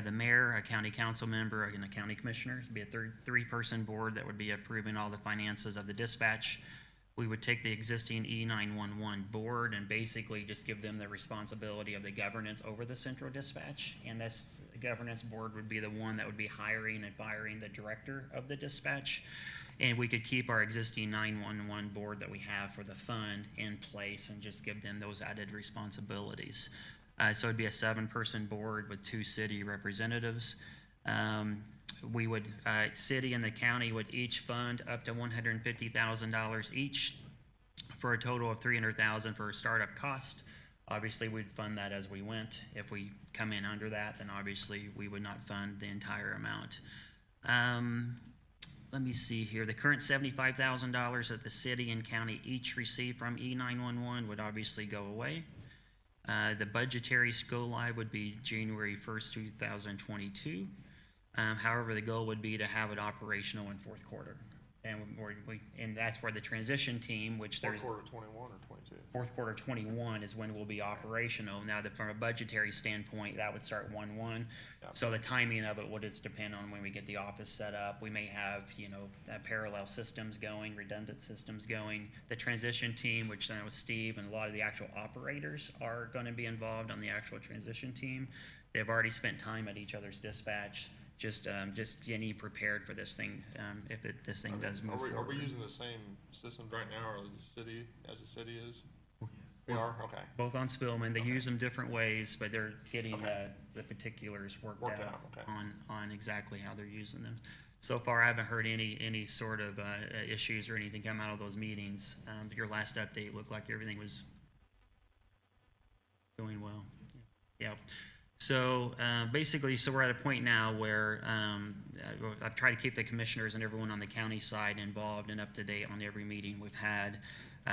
[SPEAKER 5] The mayor, a county council member, and a county commissioner. It'd be a 3-person board that would be approving all the finances of the dispatch. We would take the existing E911 board and basically just give them the responsibility of the governance over the central dispatch. And this governance board would be the one that would be hiring and firing the director of the dispatch. And we could keep our existing 911 board that we have for the fund in place and just give them those added responsibilities. So it'd be a 7-person board with 2 city representatives. We would, city and the county would each fund up to $150,000 each for a total of $300,000 for a startup cost. Obviously, we'd fund that as we went. If we come in under that, then obviously we would not fund the entire amount. Let me see here. The current $75,000 that the city and county each receive from E911 would obviously go away. The budgetary go live would be January 1st, 2022. However, the goal would be to have it operational in 4th quarter. And that's where the transition team, which there's...
[SPEAKER 3] 4th quarter 21 or 22?
[SPEAKER 5] 4th quarter 21 is when we'll be operational. Now, from a budgetary standpoint, that would start 1/1.
[SPEAKER 3] Yeah.
[SPEAKER 5] So the timing of it would just depend on when we get the office set up. We may have, parallel systems going, redundant systems going. The transition team, which then was Steve and a lot of the actual operators are going to be involved on the actual transition team. They've already spent time at each other's dispatch. Just getting prepared for this thing, if this thing does move forward.
[SPEAKER 3] Are we using the same systems right now, or as the city is? We are? Okay.
[SPEAKER 5] Both on Spillman. They use them different ways, but they're getting the particulars worked out
[SPEAKER 3] okay.
[SPEAKER 5] on exactly how they're using them. So far, I haven't heard any sort of issues or anything come out of those meetings. Your last update looked like everything was going well. Yep. So basically, we're at a point now where I've tried to keep the commissioners and everyone on the county side involved and up to date on every meeting we've had.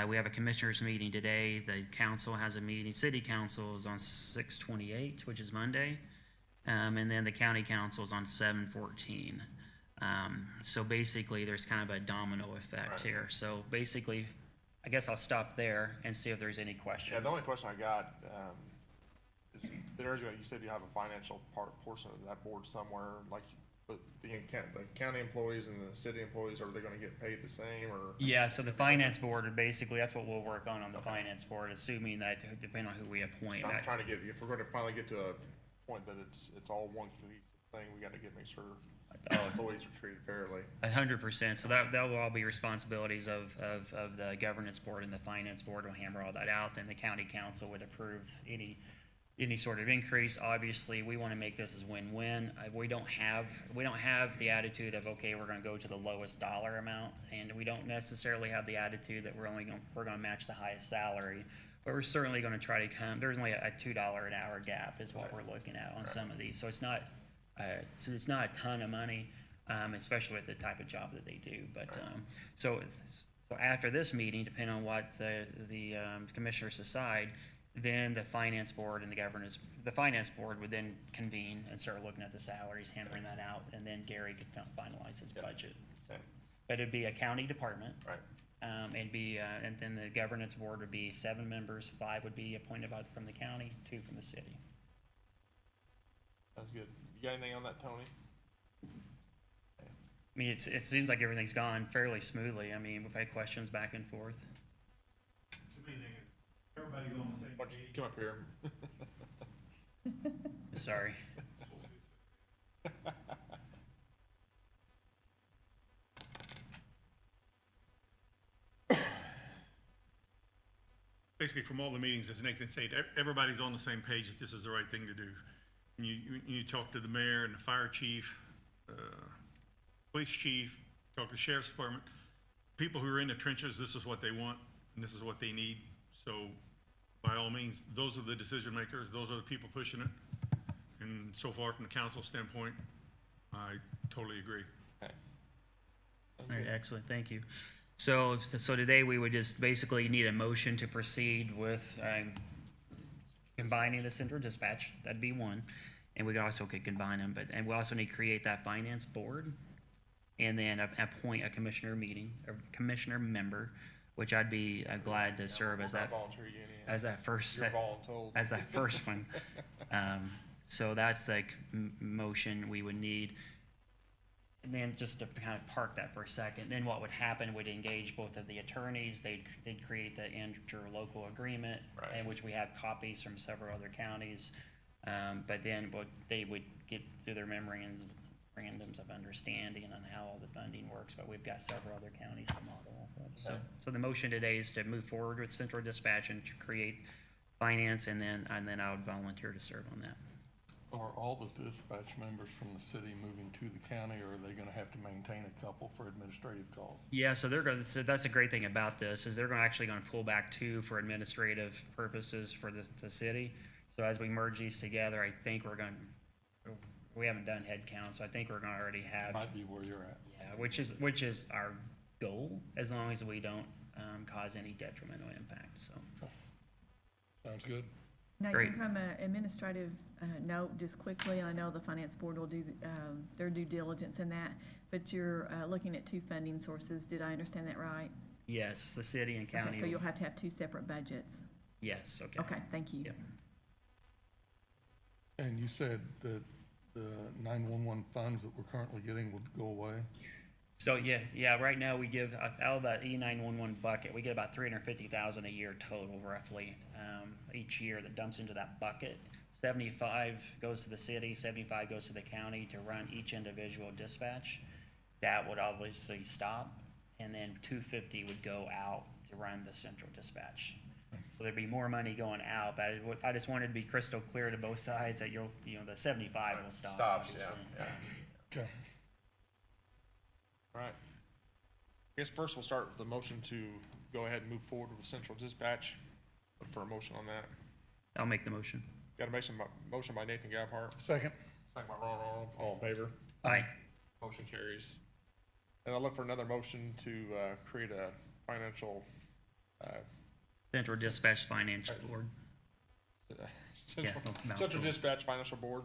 [SPEAKER 5] We have a commissioners meeting today. The council has a meeting. City council is on 6/28, which is Monday, and then the county council is on 7/14. So basically, there's kind of a domino effect here. So basically, I guess I'll stop there and see if there's any questions.
[SPEAKER 3] Yeah, the only question I got, You said you have a financial portion of that board somewhere, like, but the county employees and the city employees, are they gonna get paid the same, or?
[SPEAKER 5] Yeah, so the finance board, basically, that's what we'll work on the finance board, assuming that, depending on who we appoint.
[SPEAKER 3] I'm trying to get, if we're gonna finally get to a point that it's all one cohesive thing, we gotta make sure employees are treated fairly.
[SPEAKER 5] 100%. So that will all be responsibilities of the governance board, and the finance board will hammer all that out. Then the county council would approve any sort of increase. Obviously, we want to make this as win-win. We don't have the attitude of, okay, we're going to go to the lowest dollar amount, and we don't necessarily have the attitude that we're going to match the highest salary. But we're certainly going to try to come. There's only a $2 an hour gap is what we're looking at on some of these. So it's not a ton of money, especially with the type of job that they do. But so after this meeting, depending on what the commissioners decide, then the finance board and the finance board would then convene and start looking at the salaries, hammering that out, and then Gary could finalize his budget. So, but it'd be a county department.
[SPEAKER 3] Right.
[SPEAKER 5] And then the governance board would be 7 members, 5 would be appointed from the county, 2 from the city.
[SPEAKER 3] Sounds good. You got anything on that, Tony?
[SPEAKER 5] I mean, it seems like everything's gone fairly smoothly. I mean, we've had questions back and forth.
[SPEAKER 13] The main thing is, everybody's on the same
[SPEAKER 3] Why don't you
[SPEAKER 13] page.
[SPEAKER 3] come up here?
[SPEAKER 5] Sorry.
[SPEAKER 13] Basically, from all the meetings, as Nathan said, everybody's on the same page that this is the right thing to do. And you talk to the mayor and the fire chief, police chief, talk to the sheriff's department, people who are in the trenches, this is what they want and this is what they need. So by all means, those are the decision makers, those are the people pushing it. And so far from the council standpoint, I totally agree.
[SPEAKER 3] Okay.
[SPEAKER 5] All right, excellent, thank you. So today we would just basically need a motion to proceed with combining the central dispatch. That'd be one, and we also could combine them. And we also need to create that finance board, and then appoint a commissioner member, which I'd be glad to serve as that.
[SPEAKER 3] Volunteer you anyhow.
[SPEAKER 5] As that first.
[SPEAKER 3] You're voluntold.
[SPEAKER 5] As that first one. So that's the motion we would need. And then just to kind of park that for a second, then what would happen, would engage both of the attorneys, they'd create the interlocal agreement,
[SPEAKER 3] Right.
[SPEAKER 5] and which we have copies from several other counties. But then they would get through their memorandums of understanding on how all the funding works, but we've got several other counties to model off of. So the motion today is to move forward with central dispatch and to create finance, and then I would volunteer to serve on that.
[SPEAKER 1] Are all the dispatch members from the city moving to the county, or are they gonna have to maintain a couple for administrative calls?
[SPEAKER 5] Yeah, so so that's a great thing about this, is they're actually gonna pull back 2 for administrative purposes for the city. So as we merge these together, I think we haven't done head count, so I think we're gonna already have.
[SPEAKER 1] Might be where you're at.
[SPEAKER 5] Yeah, which is our goal, as long as we don't cause any detrimental impact, so.
[SPEAKER 1] Sounds good.
[SPEAKER 5] Great.
[SPEAKER 7] Nathan, from an administrative note, just quickly, I know the finance board will do their due diligence in that, but you're looking at 2 funding sources. Did I understand that right?
[SPEAKER 5] Yes, the city and county.
[SPEAKER 7] Okay, so you'll have to have 2 separate budgets.
[SPEAKER 5] Yes, okay.
[SPEAKER 7] Okay, thank you.
[SPEAKER 5] Yep.
[SPEAKER 1] And you said that the 911 funds that we're currently getting would go away?
[SPEAKER 5] So yeah, right now we give, out of that E911 bucket, we get about $350,000 a year total roughly, each year that dumps into that bucket. 75 goes to the city, 75 goes to the county to run each individual dispatch. That would obviously stop, and then 250 would go out to run the central dispatch. So there'd be more money going out, but I just wanted to be crystal clear to both sides that the 75 will stop.
[SPEAKER 3] Stops,
[SPEAKER 5] obviously.
[SPEAKER 3] yeah.
[SPEAKER 1] Okay.
[SPEAKER 3] All right. I guess first we'll start with the motion to go ahead and move forward with central dispatch. Look for a motion on that.
[SPEAKER 5] I'll make the motion.
[SPEAKER 3] Got a motion by Nathan Gabhart,
[SPEAKER 1] Second.
[SPEAKER 3] second by Ron Arnold. All in favor?
[SPEAKER 5] Aye.
[SPEAKER 3] Motion carries. And I'll look for another motion to create a financial,
[SPEAKER 5] Central Dispatch Financial Board.
[SPEAKER 3] central,
[SPEAKER 5] mouthful.
[SPEAKER 3] central dispatch financial board.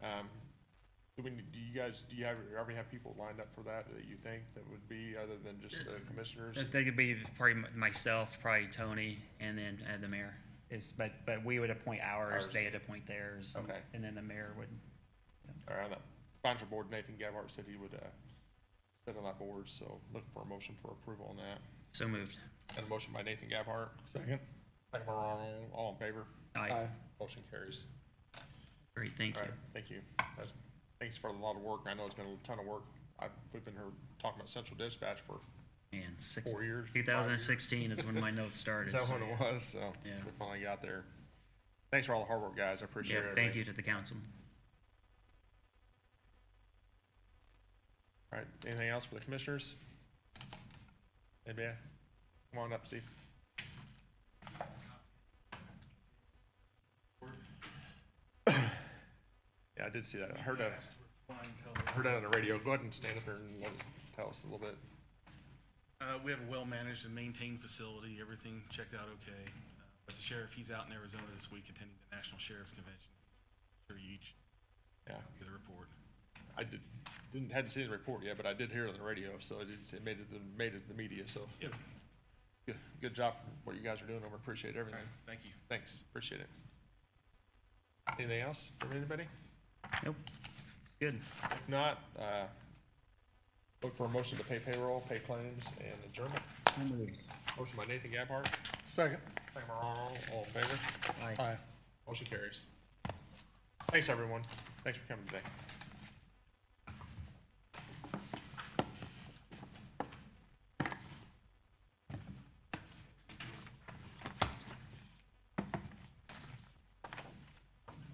[SPEAKER 3] Do you already have people lined up for that you think that would be, other than just the commissioners?
[SPEAKER 5] I think it'd be probably myself, probably Tony, and then the mayor. but we would appoint ours,
[SPEAKER 3] Ours.
[SPEAKER 5] they'd appoint theirs. and-
[SPEAKER 3] Okay.
[SPEAKER 5] And then the mayor would.
[SPEAKER 3] All right, on the sponsor board, Nathan Gabhart said he would, sit on that board, so look for a motion for approval on that.
[SPEAKER 5] So moved.
[SPEAKER 3] And a motion by Nathan Gabhart,
[SPEAKER 1] Second.
[SPEAKER 3] second by Ronald, all in favor?
[SPEAKER 5] Aye.
[SPEAKER 3] Motion carries.
[SPEAKER 5] Great, thank
[SPEAKER 3] All
[SPEAKER 5] you.
[SPEAKER 3] right, thank you. Thanks for a lot of work. I know it's been a ton of work. We've been here talking about central dispatch for,
[SPEAKER 5] And
[SPEAKER 3] 4 years,
[SPEAKER 5] 2016 is when my notes started.
[SPEAKER 3] is that
[SPEAKER 5] so-
[SPEAKER 3] when it was? So
[SPEAKER 5] Yeah.
[SPEAKER 3] we finally got there. Thanks for all the hard work, guys. I appreciate
[SPEAKER 5] Yeah,
[SPEAKER 3] everything.
[SPEAKER 5] thank you to the council.
[SPEAKER 3] All right, anything else for the commissioners? Anybody? Come on up, Steve. Yeah, I did see that. I heard that. I heard that on the radio. Go ahead and stand up there and tell us a little bit.
[SPEAKER 14] We have a well-managed and maintained facility, everything checked out okay. But the sheriff, he's out in Arizona this week attending the National Sheriff's Convention. Sure you each
[SPEAKER 3] Yeah,
[SPEAKER 14] get a report.
[SPEAKER 3] I hadn't seen the report yet, but I did hear it on the radio, so it made it to the media, so.
[SPEAKER 14] Yep.
[SPEAKER 3] Good job for what you guys are doing. I appreciate
[SPEAKER 14] All
[SPEAKER 3] everything.
[SPEAKER 14] right, thank you.
[SPEAKER 3] Thanks, appreciate it. Anything else from anybody?
[SPEAKER 5] Nope, it's good.
[SPEAKER 3] If not, look for a motion to pay payroll, pay claims, and adjournment. Motion by Nathan Gabhart,
[SPEAKER 1] Second.
[SPEAKER 3] second by Ronald, all in favor?
[SPEAKER 5] Aye.
[SPEAKER 1] Aye.
[SPEAKER 3] Motion carries. Thanks, everyone. Thanks for coming today.